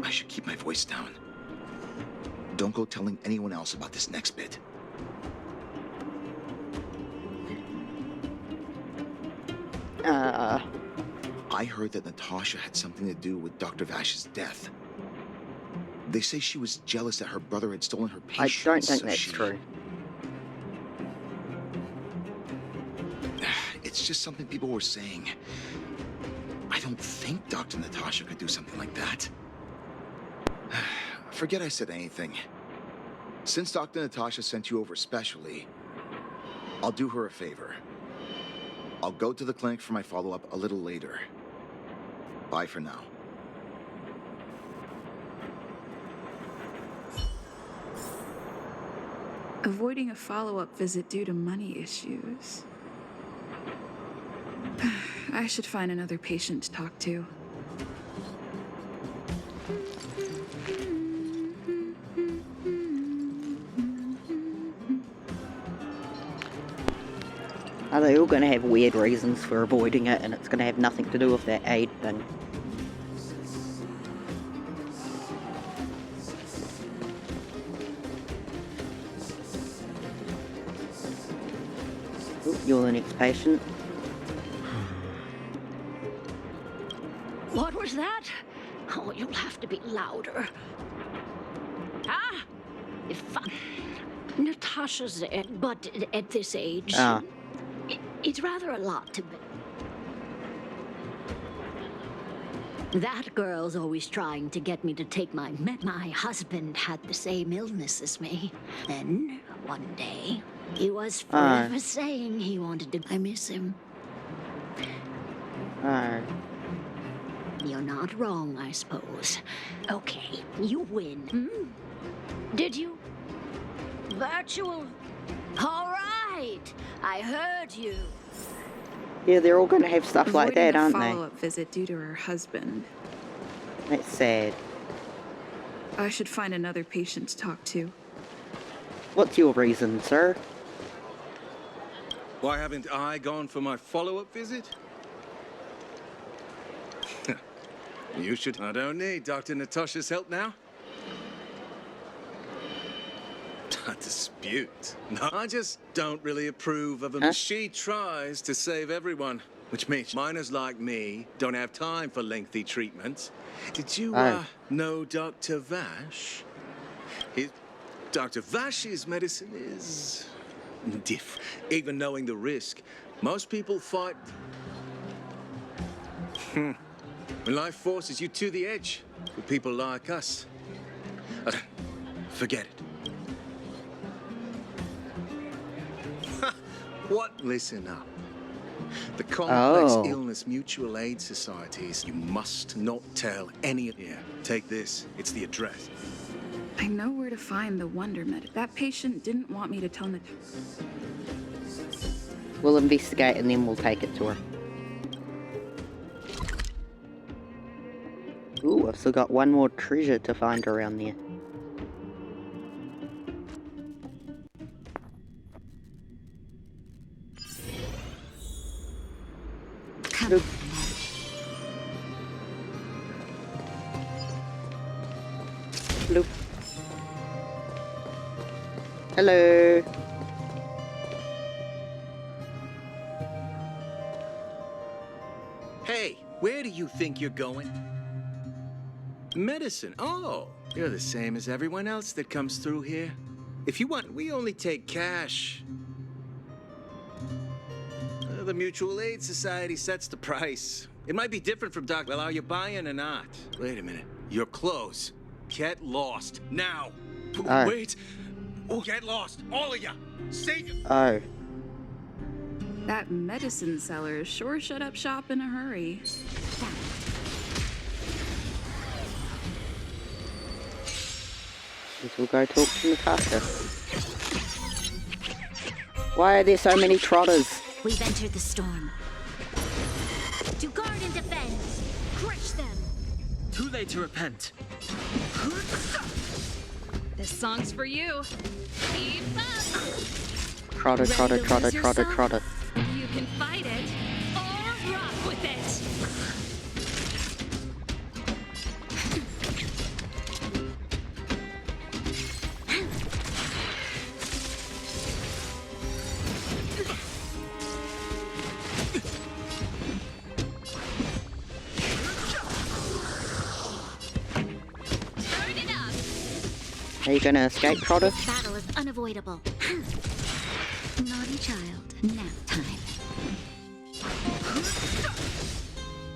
I should keep my voice down. Don't go telling anyone else about this next bit. I heard that Natasha had something to do with Dr. Vash's death. They say she was jealous that her brother had stolen her I patients. don't think so that's she... true. It's just something people were saying. I don't think Dr. Natasha could do something like that. Forget I said anything. Since Dr. Natasha sent you over specially, I'll do her a favor. I'll go to the clinic for my follow-up a little later. Bye for now. Avoiding a follow-up visit due to money issues. I should find another patient to talk to. Are they all going to have weird reasons for avoiding it, and it's going to have nothing to do with that aid thing? Ooh, you're the next patient. What was that? Oh, you'll have to be louder. Ah! If Natasha's dead, but at this age, it's rather a lot to be. That girl's always trying to get me to take my husband had the same illness as me. Then, one day, he was forever saying he wanted to... I miss him. You're not wrong, I suppose. Okay, you win. Did you? Virtual? All right, I heard you. Yeah, they're all going to have stuff like that, aren't Avoiding a they? follow-up visit due to her husband. That's sad. I should find another patient to talk to. What's your reason, sir? Why haven't I gone for my follow-up visit? You should. I don't need Dr. Natasha's help now. A dispute? No, I just don't really approve of them. She tries to save everyone, which means minors like me don't have time for lengthy treatments. Did you know Dr. Vash? Dr. Vash's medicine is different. Even knowing the risk, most people fight. When life forces you to the edge, with people like us, forget it. What? Listen up. The Complex Illness Mutual Aid Societies, you must not tell any of you. Take this, it's the address. I know where to find the Wonder Med. That patient didn't want me to tell the... We'll investigate and then we'll take it to her. Ooh, I've still got one more treasure to find around there. Hello. Hey, where do you think you're going? Medicine. Oh, you're the same as everyone else that comes through here. If you want, we only take cash. The Mutual Aid Society sets the price. It might be different from Doc. Well, are you buying or not? Wait a minute. Your clothes. Get lost. Now. Oh. Wait. Oh, get lost. All of you. Save you. Oh. That medicine seller sure shut up shop in a hurry. We'll go talk to Natasha. Why are there so many trotters? We've entered the storm. To guard and defend. Crush them. Too late to repent. This song's for you. Keep up. Trotter, Ready trotter, to trotter, lose trotter, yourself? trotter. You can fight it or rock with it. Turn it up. Are you gonna escape, trotter? This battle is unavoidable. Naughty child, nap time.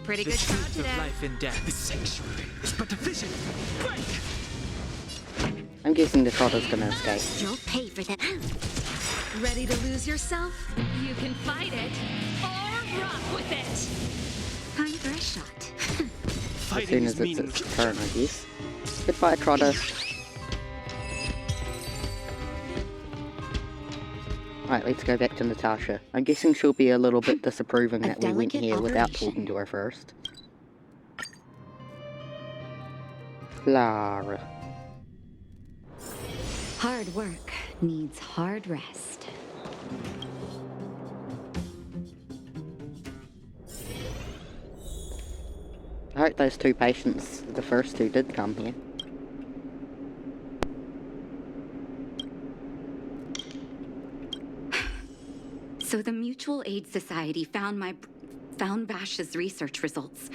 Pretty The good crowd truth today. of life and death, the sanctuary, is but a vision. Break! I'm guessing the trotter's gonna escape. You'll pay for that. Ready to lose yourself? You can fight it or rock with it. Time for a shot. As Fighting soon is as it's meaningless. its turn, I guess. Goodbye, trotter. Right, let's go back to Natasha. I'm guessing she'll be a little bit disapproving that we went delicate here without operation. talking to her first. Clara. Hard work needs hard rest. I hope those two patients, the first two, did come here. So the Mutual Aid Society found Vash's research results,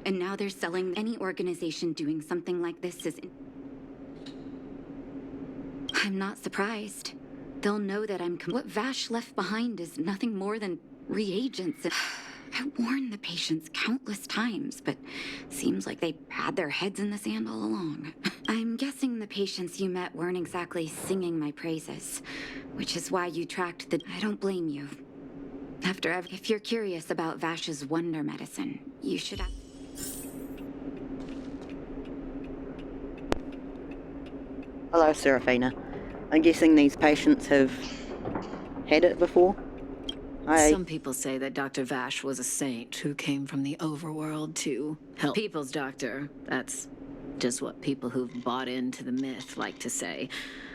and now they're selling. Any organization doing something like this is. I'm not surprised. They'll know that what Vash left behind is nothing more than reagents. I warned the patients countless times, but seems like they had their heads in the sand all along. I'm guessing the patients you met weren't exactly singing my praises, which is why you tracked the. I don't blame you. If you're curious about Vash's wonder medicine, you should. Hello, Serafina. I'm guessing these patients have had it before? Some people say that Dr. Vash was a saint who came from the overworld to help people's doctor. That's just what people who've bought into the myth like to say.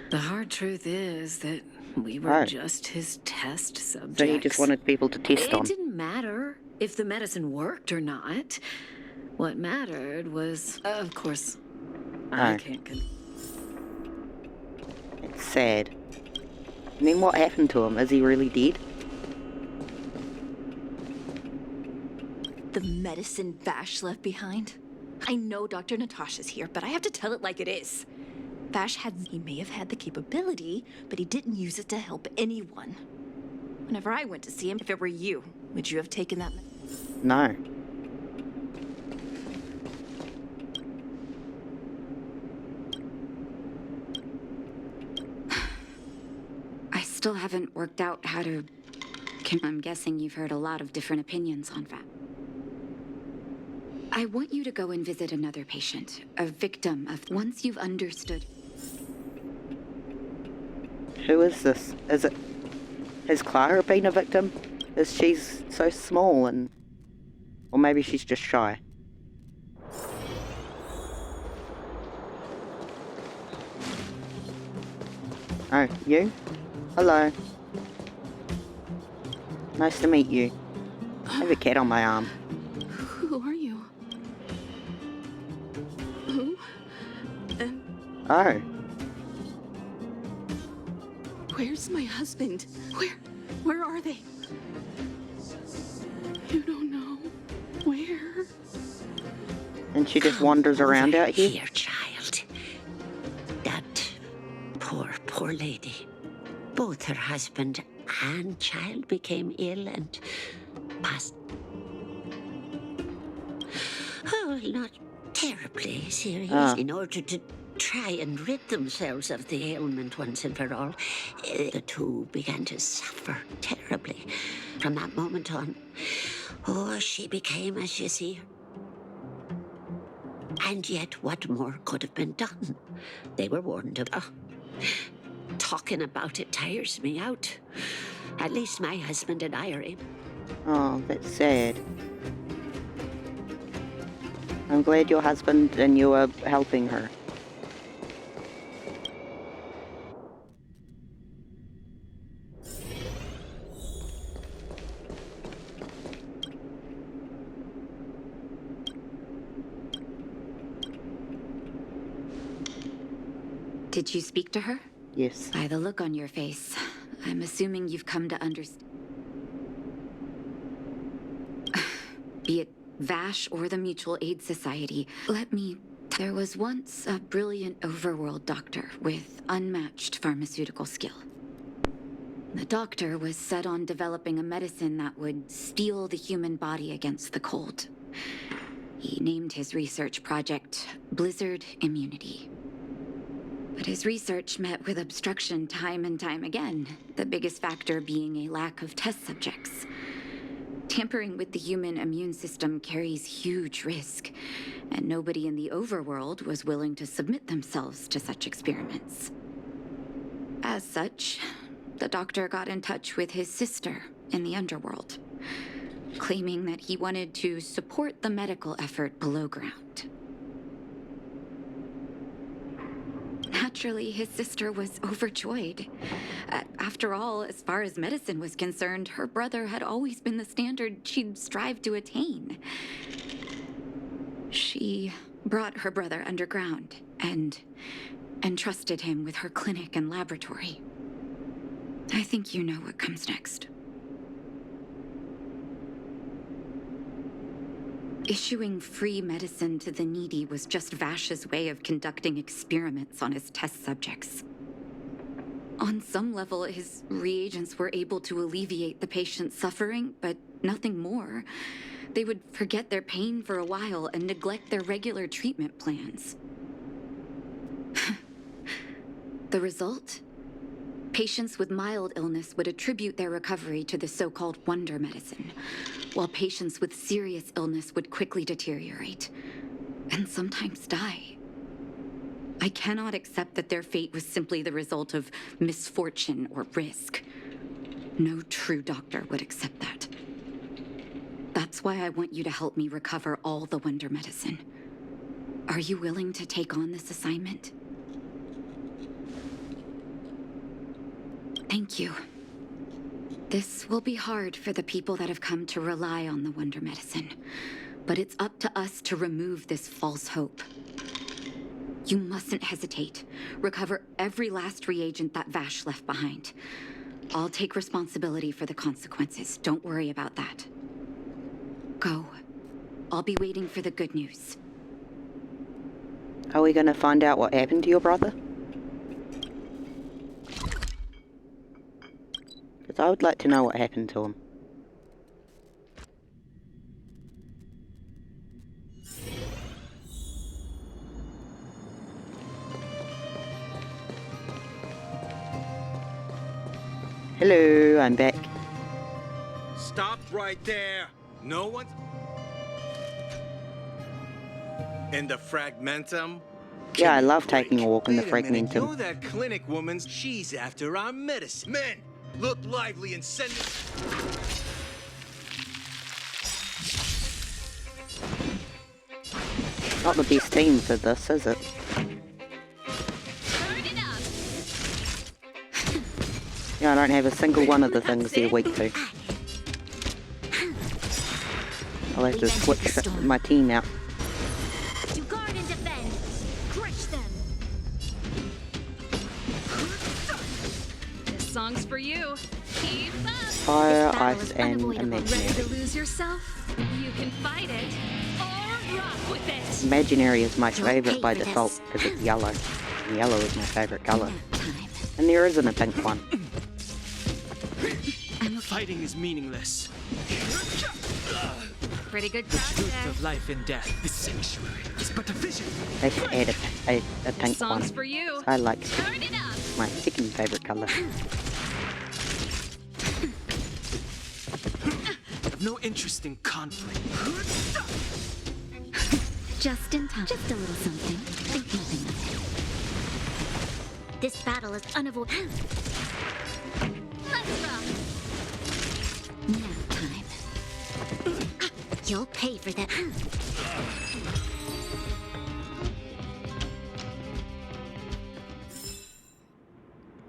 The hard truth is that we were just his test subjects. So he just wanted people to test on. It didn't matter if the medicine worked or not. What mattered was, of course, I can't. It's sad. And then what happened to him? Is he really dead? The medicine Vash left behind? I know Dr. Natasha's here, but I have to tell it like it is. Vash he may have had the capability, but he didn't use it to help anyone. Whenever I went to see him, if it were you, would you have taken that? No. I still haven't worked out how to. I'm guessing you've heard a lot of different opinions on Vash. I want you to go and visit another patient, a victim of. Once you've understood. Who is this? Has Clara been a victim? Is she's so small and... Or maybe she's just shy. Oh, you? Hello. Nice to meet you. I have a cat on my arm. Who are you? Who? Oh. Where's my husband? Where are they? You don't know. Where? And she just wanders around out here? Here, child. That poor lady. Both her husband and child became ill and passed. Oh, not terribly serious. In order to try and rid themselves of the ailment once and for all, the two began to suffer terribly. From that moment on, she became as you see her. And yet, what more could have been done? They were warned of. Talking about it tires me out. At least my husband and I are able. Oh, that's sad. I'm glad your husband and you are helping her. Did you speak to her? Yes. By the look on your face, I'm assuming you've come to understand. Be it Vash or the Mutual Aid Society, there was once a brilliant overworld doctor with unmatched pharmaceutical skill. The doctor was set on developing a medicine that would steel the human body against the cold. He named his research project Blizzard Immunity. But his research met with obstruction time and time again, the biggest factor being a lack of test subjects. Tampering with the human immune system carries huge risk, and nobody in the overworld was willing to submit themselves to such experiments. As such, the doctor got in touch with his sister in the underworld, claiming that he wanted to support the medical effort below ground. Naturally, his sister was overjoyed. After all, as far as medicine was concerned, her brother had always been the standard she'd strive to attain. She brought her brother underground and entrusted him with her clinic and laboratory. I think you know what comes next. Issuing free medicine to the needy was just Vash's way of conducting experiments on his test subjects. On some level, his reagents were able to alleviate the patient's suffering, but nothing more. They would forget their pain for a while and neglect their regular treatment plans. The result? Patients with mild illness would attribute their recovery to the so-called wonder medicine, while patients with serious illness would quickly deteriorate, and sometimes die. I cannot accept that their fate was simply the result of misfortune or risk. No true doctor would accept that. That's why I want you to help me recover all the wonder medicine. Are you willing to take on this assignment? Thank you. This will be hard for the people that have come to rely on the wonder medicine, but it's up to us to remove this false hope. You mustn't hesitate. Recover every last reagent that Vash left behind. I'll take responsibility for the consequences. Don't worry about that. Go. I'll be waiting for the good news. Are we gonna find out what happened to your brother? Because I would like to know what happened to him. Hello, I'm back. Stop right there. No one's... In the Fragmentum? Yeah, I love taking a walk in the Wait a minute, Fragmentum. you're that clinic woman. She's after our medicine. Men, look lively and send it... Not the best team for this, is it? Yeah, I don't have a single one of the things they're weak to. I'll have to switch my team out. To guard and defend. Crush them. This song's for you. Keep up. Fire, ice, and Ready imaginary. to lose yourself? You can fight it or rock with it. Imaginary is my favourite by default because it's yellow. And yellow is my favourite colour. And there isn't a pink one. Fighting is meaningless. Pretty good The crowd truth today. of life and death. The sanctuary is but a vision. They should add a pink Song's one. for you. I like it. Turn it up. My second favourite colour. I've no interest in conflict. Just in time. Just a little something. Think nothing of it. This battle is unavoidable. Let's rock. Now time. You'll pay for that.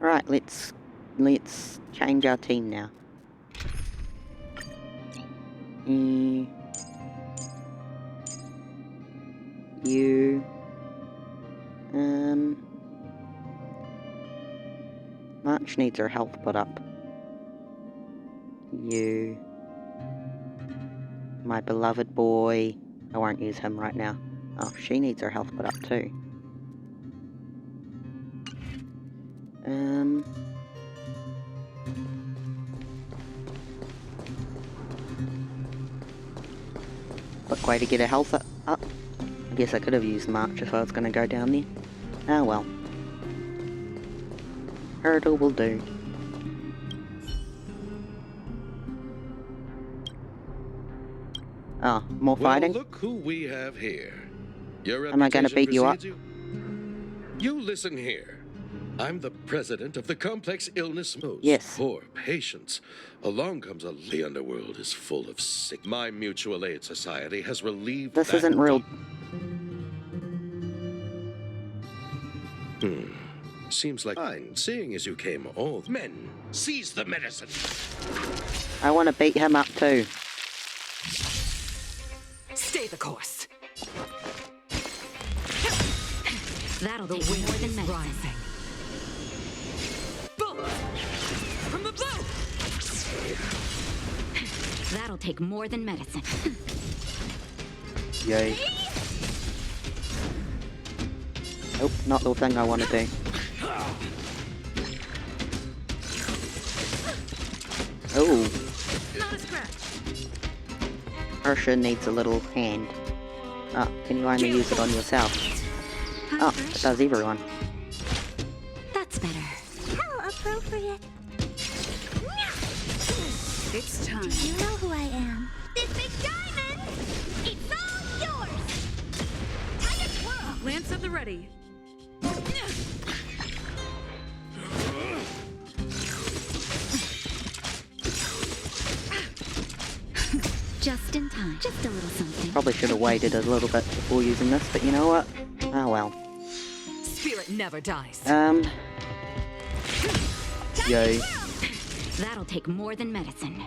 Right, let's change our team now. You March needs her health put up. You, my beloved boy, I won't use him right now. Oh, she needs her health put up too. Quick way to get her health up. I guess I could have used March if I was going to go down there. Ah well. Hurdle will do. Oh, more fighting? Well, look who we have here. Your Am I gonna beat you up? precedes You listen here. I'm the president of the complex illness most. Yes. Poor patients. Along comes the underworld is full of sick. My mutual aid society has relieved This that isn't real. Seems like fine, seeing as you came all men. Seize the medicine. I want to beat him up too. Stay the course. That'll The take wind more than is medicine. rising. Boom! From the bow! That'll take more than medicine. Yay. Nope, not the thing I want to do. Oh, Not a scratch. Ursha needs a little hand. Oh, can you only use it on yourself? Oh, it does everyone. That's better. How appropriate. It's time. Do you know who I am? This big diamond! It's all yours! Time to twirl! Lance at the ready. Just in time. Just a little something. Probably should have waited a little bit before using this, but you know what? Oh well. Spirit never dies. Yay. That'll take more than medicine. Now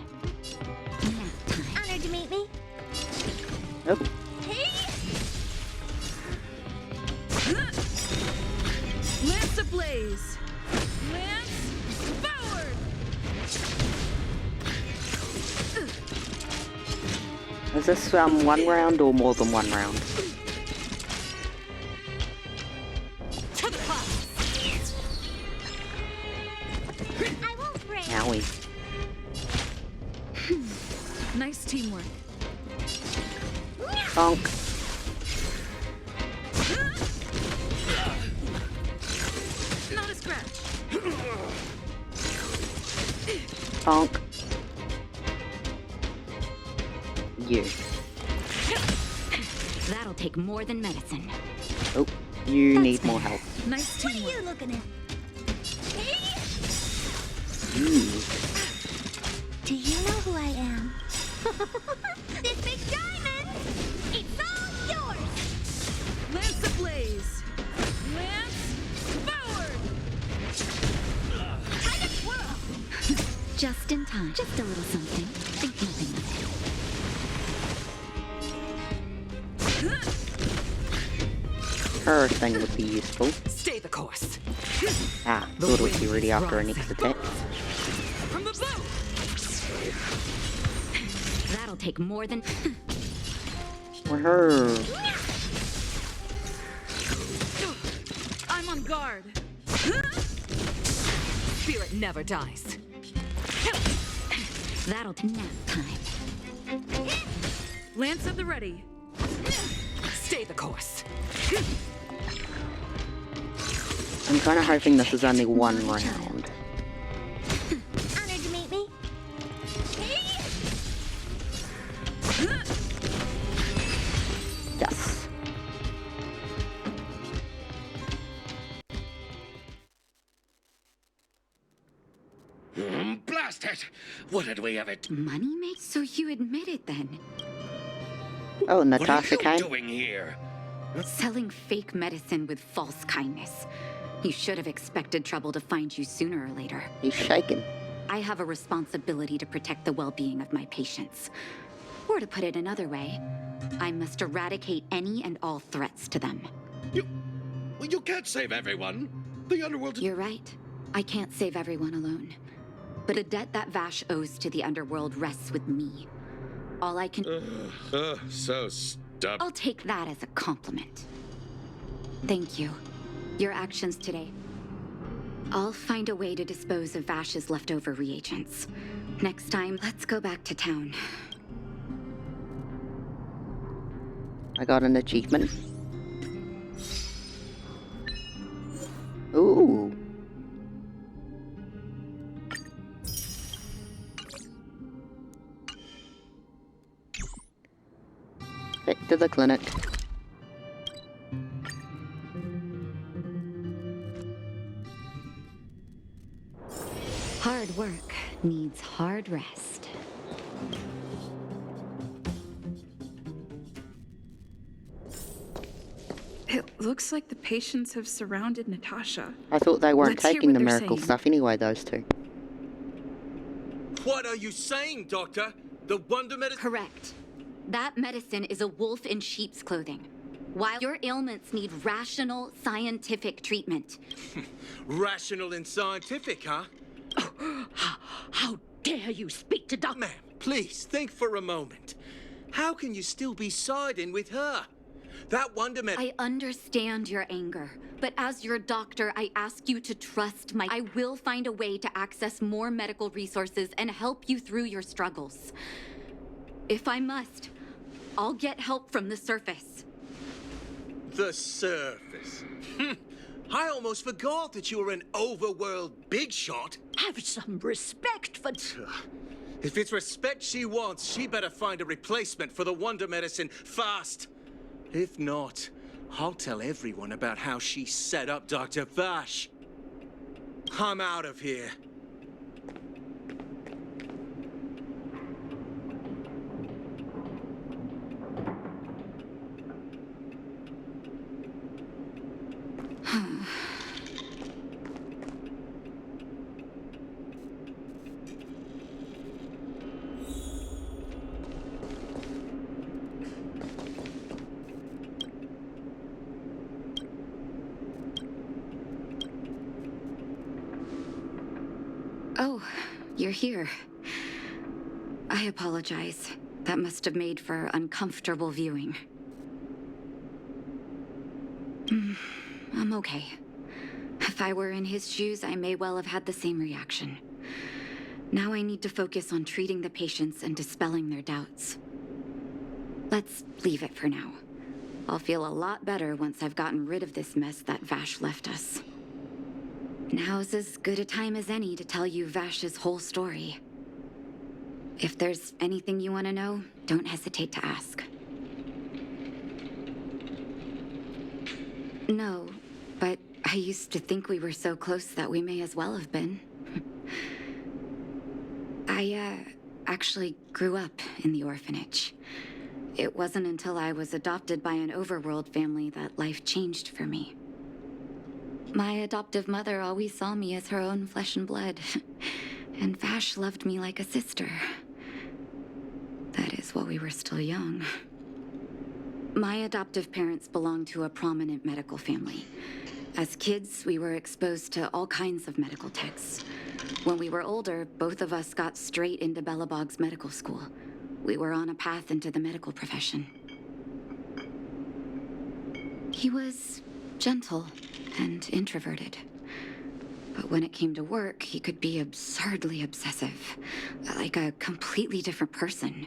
time. Honored to meet me. Nope. Lance ablaze. Lance forward. Is this one round or more than one round? To the top. I won't break. Owie. Nice teamwork. Bonk. Not a scratch. Bonk. You. That'll take more than medicine. Oh, you need more help. Nice What are teamwork. you looking at? Do you know who I am? This big diamond! It's all yours! Lance ablaze. Lance forward. Time to twirl! Just in time. Just a little something. Think nothing of it. Her thing would be useful. Stay the course. Ah, thought it would be ready after our next attack. From the bow. That'll take more than... Woohoo! I'm on guard. Spirit never dies. That'll nap time. Lance at the ready. Stay the course. I'm kind of hoping this is only one round. Honored to meet me. Yes. Blast it! What did we have it? Money make? So you admit it then? Oh, Natasha What are you came. doing here? Selling fake medicine with false kindness. You should have expected trouble to find you sooner or later. He's shaking. I have a responsibility to protect the well-being of my patients. Or to put it another way, I must eradicate any and all threats to them. You can't save everyone. The underworld... You're right. I can't save everyone alone. But a debt that Vash owes to the underworld rests with me. All I can... so stubborn. I'll take that as a compliment. Thank you. Your actions today. I'll find a way to dispose of Vash's leftover reagents. Next time, let's go back to town. I got an achievement. Ooh. Back to the clinic. Hard work needs hard rest. It looks like the patients have surrounded Natasha. I thought they weren't Let's hear taking what the they're miracle saying. stuff anyway, those two. What are you saying, Doctor? The Wonder Medicine? Correct. That medicine is a wolf in sheep's clothing. While your ailments need rational, scientific treatment. Rational and scientific, huh? How dare you speak to Doc? Ma'am, please, think for a moment. How can you still be siding with her? That Wonder Med... I understand your anger, but as your doctor, I ask you to trust my... I will find a way to access more medical resources and help you through your struggles. If I must, I'll get help from the surface. The surface. I almost forgot that you were an overworld big shot. Have some respect for... If it's respect she wants, she better find a replacement for the Wonder Medicine fast. If not, I'll tell everyone about how she set up Dr. Vash. I'm out of here. Oh, you're here. I apologize. That must have made for uncomfortable viewing. I'm okay. If I were in his shoes, I may well have had the same reaction. Now I need to focus on treating the patients and dispelling their doubts. Let's leave it for now. I'll feel a lot better once I've gotten rid of this mess that Vash left us. Now's as good a time as any to tell you Vash's whole story. If there's anything you want to know, don't hesitate to ask. No, but I used to think we were so close that we may as well have been. I, actually grew up in the orphanage. It wasn't until I was adopted by an overworld family that life changed for me. My adoptive mother always saw me as her own flesh and blood, and Vash loved me like a sister. That is while we were still young. My adoptive parents belonged to a prominent medical family. As kids, we were exposed to all kinds of medical texts. When we were older, both of us got straight into Belobog's medical school. We were on a path into the medical profession. He was gentle and introverted. But when it came to work, he could be absurdly obsessive, like a completely different person.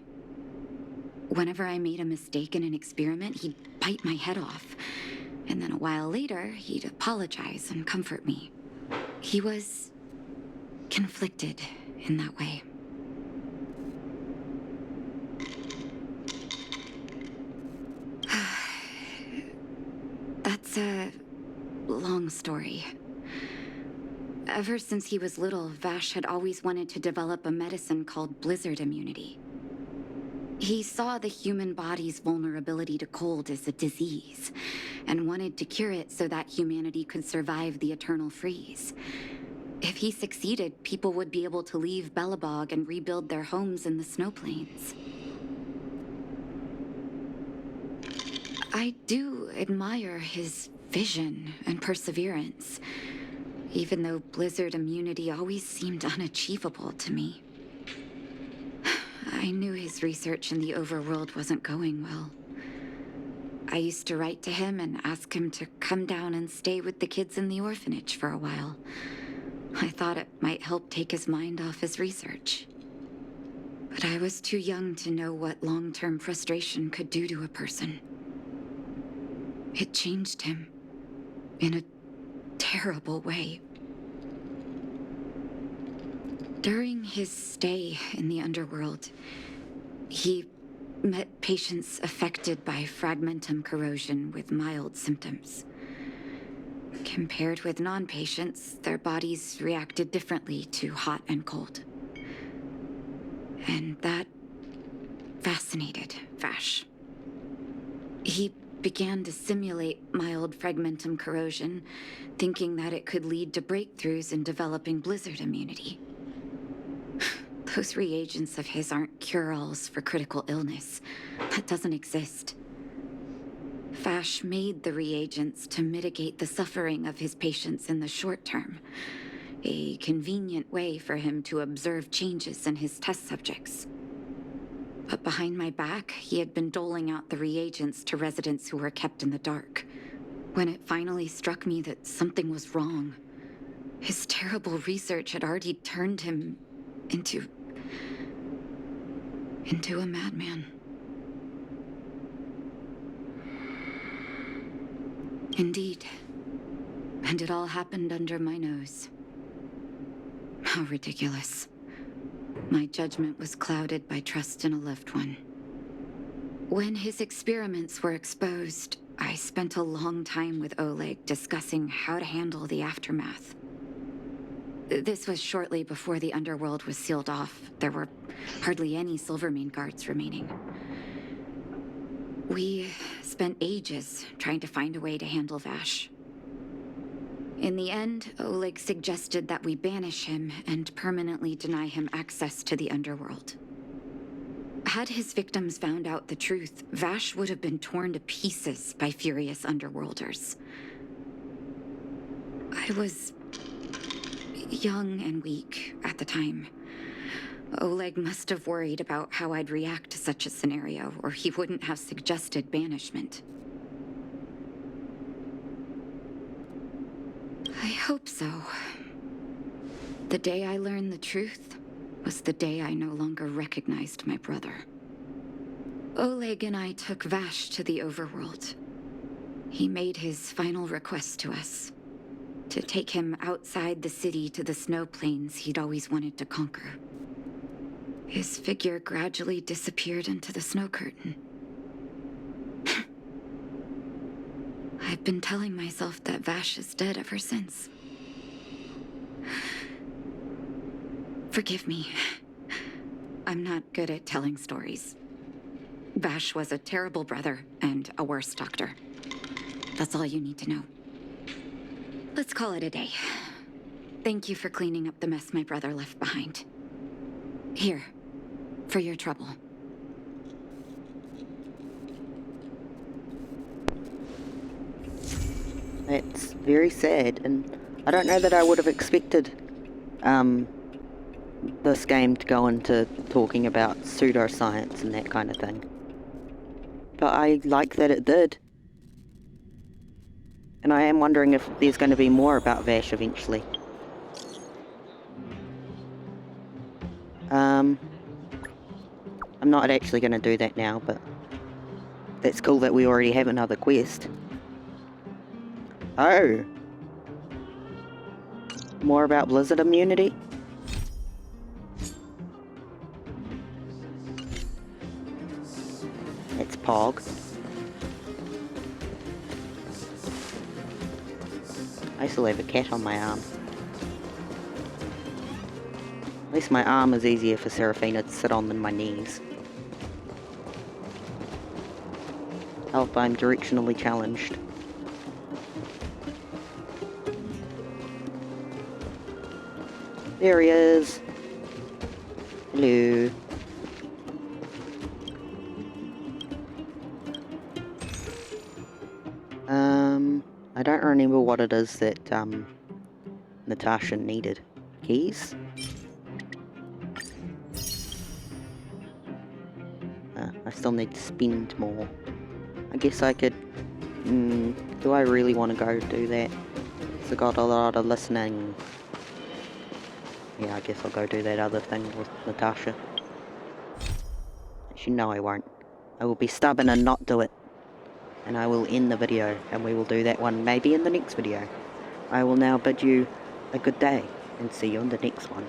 Whenever I made a mistake in an experiment, he'd bite my head off. And then a while later, he'd apologize and comfort me. He was conflicted in that way. That's a long story. Ever since he was little, Vash had always wanted to develop a medicine called blizzard immunity. He saw the human body's vulnerability to cold as a disease, and wanted to cure it so that humanity could survive the eternal freeze. If he succeeded, people would be able to leave Belobog and rebuild their homes in the snow plains. I do admire his vision and perseverance, even though blizzard immunity always seemed unachievable to me. I knew his research in the overworld wasn't going well. I used to write to him and ask him to come down and stay with the kids in the orphanage for a while. I thought it might help take his mind off his research. But I was too young to know what long-term frustration could do to a person. It changed him in a terrible way. During his stay in the underworld, he met patients affected by fragmentum corrosion with mild symptoms. Compared with non-patients, their bodies reacted differently to hot and cold. And that fascinated Vash. He began to simulate mild fragmentum corrosion, thinking that it could lead to breakthroughs in developing blizzard immunity. Those reagents of his aren't cure-alls for critical illness. That doesn't exist. Vash made the reagents to mitigate the suffering of his patients in the short term. A convenient way for him to observe changes in his test subjects. But behind my back, he had been doling out the reagents to residents who were kept in the dark. When it finally struck me that something was wrong, his terrible research had already turned him into a madman. Indeed. And it all happened under my nose. How ridiculous. My judgment was clouded by trust in a loved one. When his experiments were exposed, I spent a long time with Oleg discussing how to handle the aftermath. This was shortly before the underworld was sealed off. There were hardly any Silvermane guards remaining. We spent ages trying to find a way to handle Vash. In the end, Oleg suggested that we banish him and permanently deny him access to the underworld. Had his victims found out the truth, Vash would have been torn to pieces by furious underworlders. I was young and weak at the time. Oleg must have worried about how I'd react to such a scenario, or he wouldn't have suggested banishment. I hope so. The day I learned the truth was the day I no longer recognized my brother. Oleg and I took Vash to the overworld. He made his final request to us, to take him outside the city to the snow plains he'd always wanted to conquer. His figure gradually disappeared into the snow curtain. I've been telling myself that Vash is dead ever since. Forgive me. I'm not good at telling stories. Vash was a terrible brother and a worse doctor. That's all you need to know. Let's call it a day. Thank you for cleaning up the mess my brother left behind. Here, for your trouble. It's very sad, and I don't know that I would have expected this game to go into talking about pseudoscience and that kind of thing. But I like that it did. And I am wondering if there's going to be more about Vash eventually. I'm not actually going to do that now, but that's cool that we already have another quest. Oh! More about blizzard immunity? It's Pog. I still have a cat on my arm. At least my arm is easier for Seraphina to sit on than my knees. Help, I'm directionally challenged. There he is. Hello. I don't remember what it is that, Natasha needed. Keys? I still need to spend more. I guess I could... do I really want to go do that? So I got a lot of listening. Yeah, I guess I'll go do that other thing with Natasha. Actually, no I won't. I will be stubborn and not do it. And I will end the video, and we will do that one maybe in the next video. I will now bid you a good day, and see you in the next one.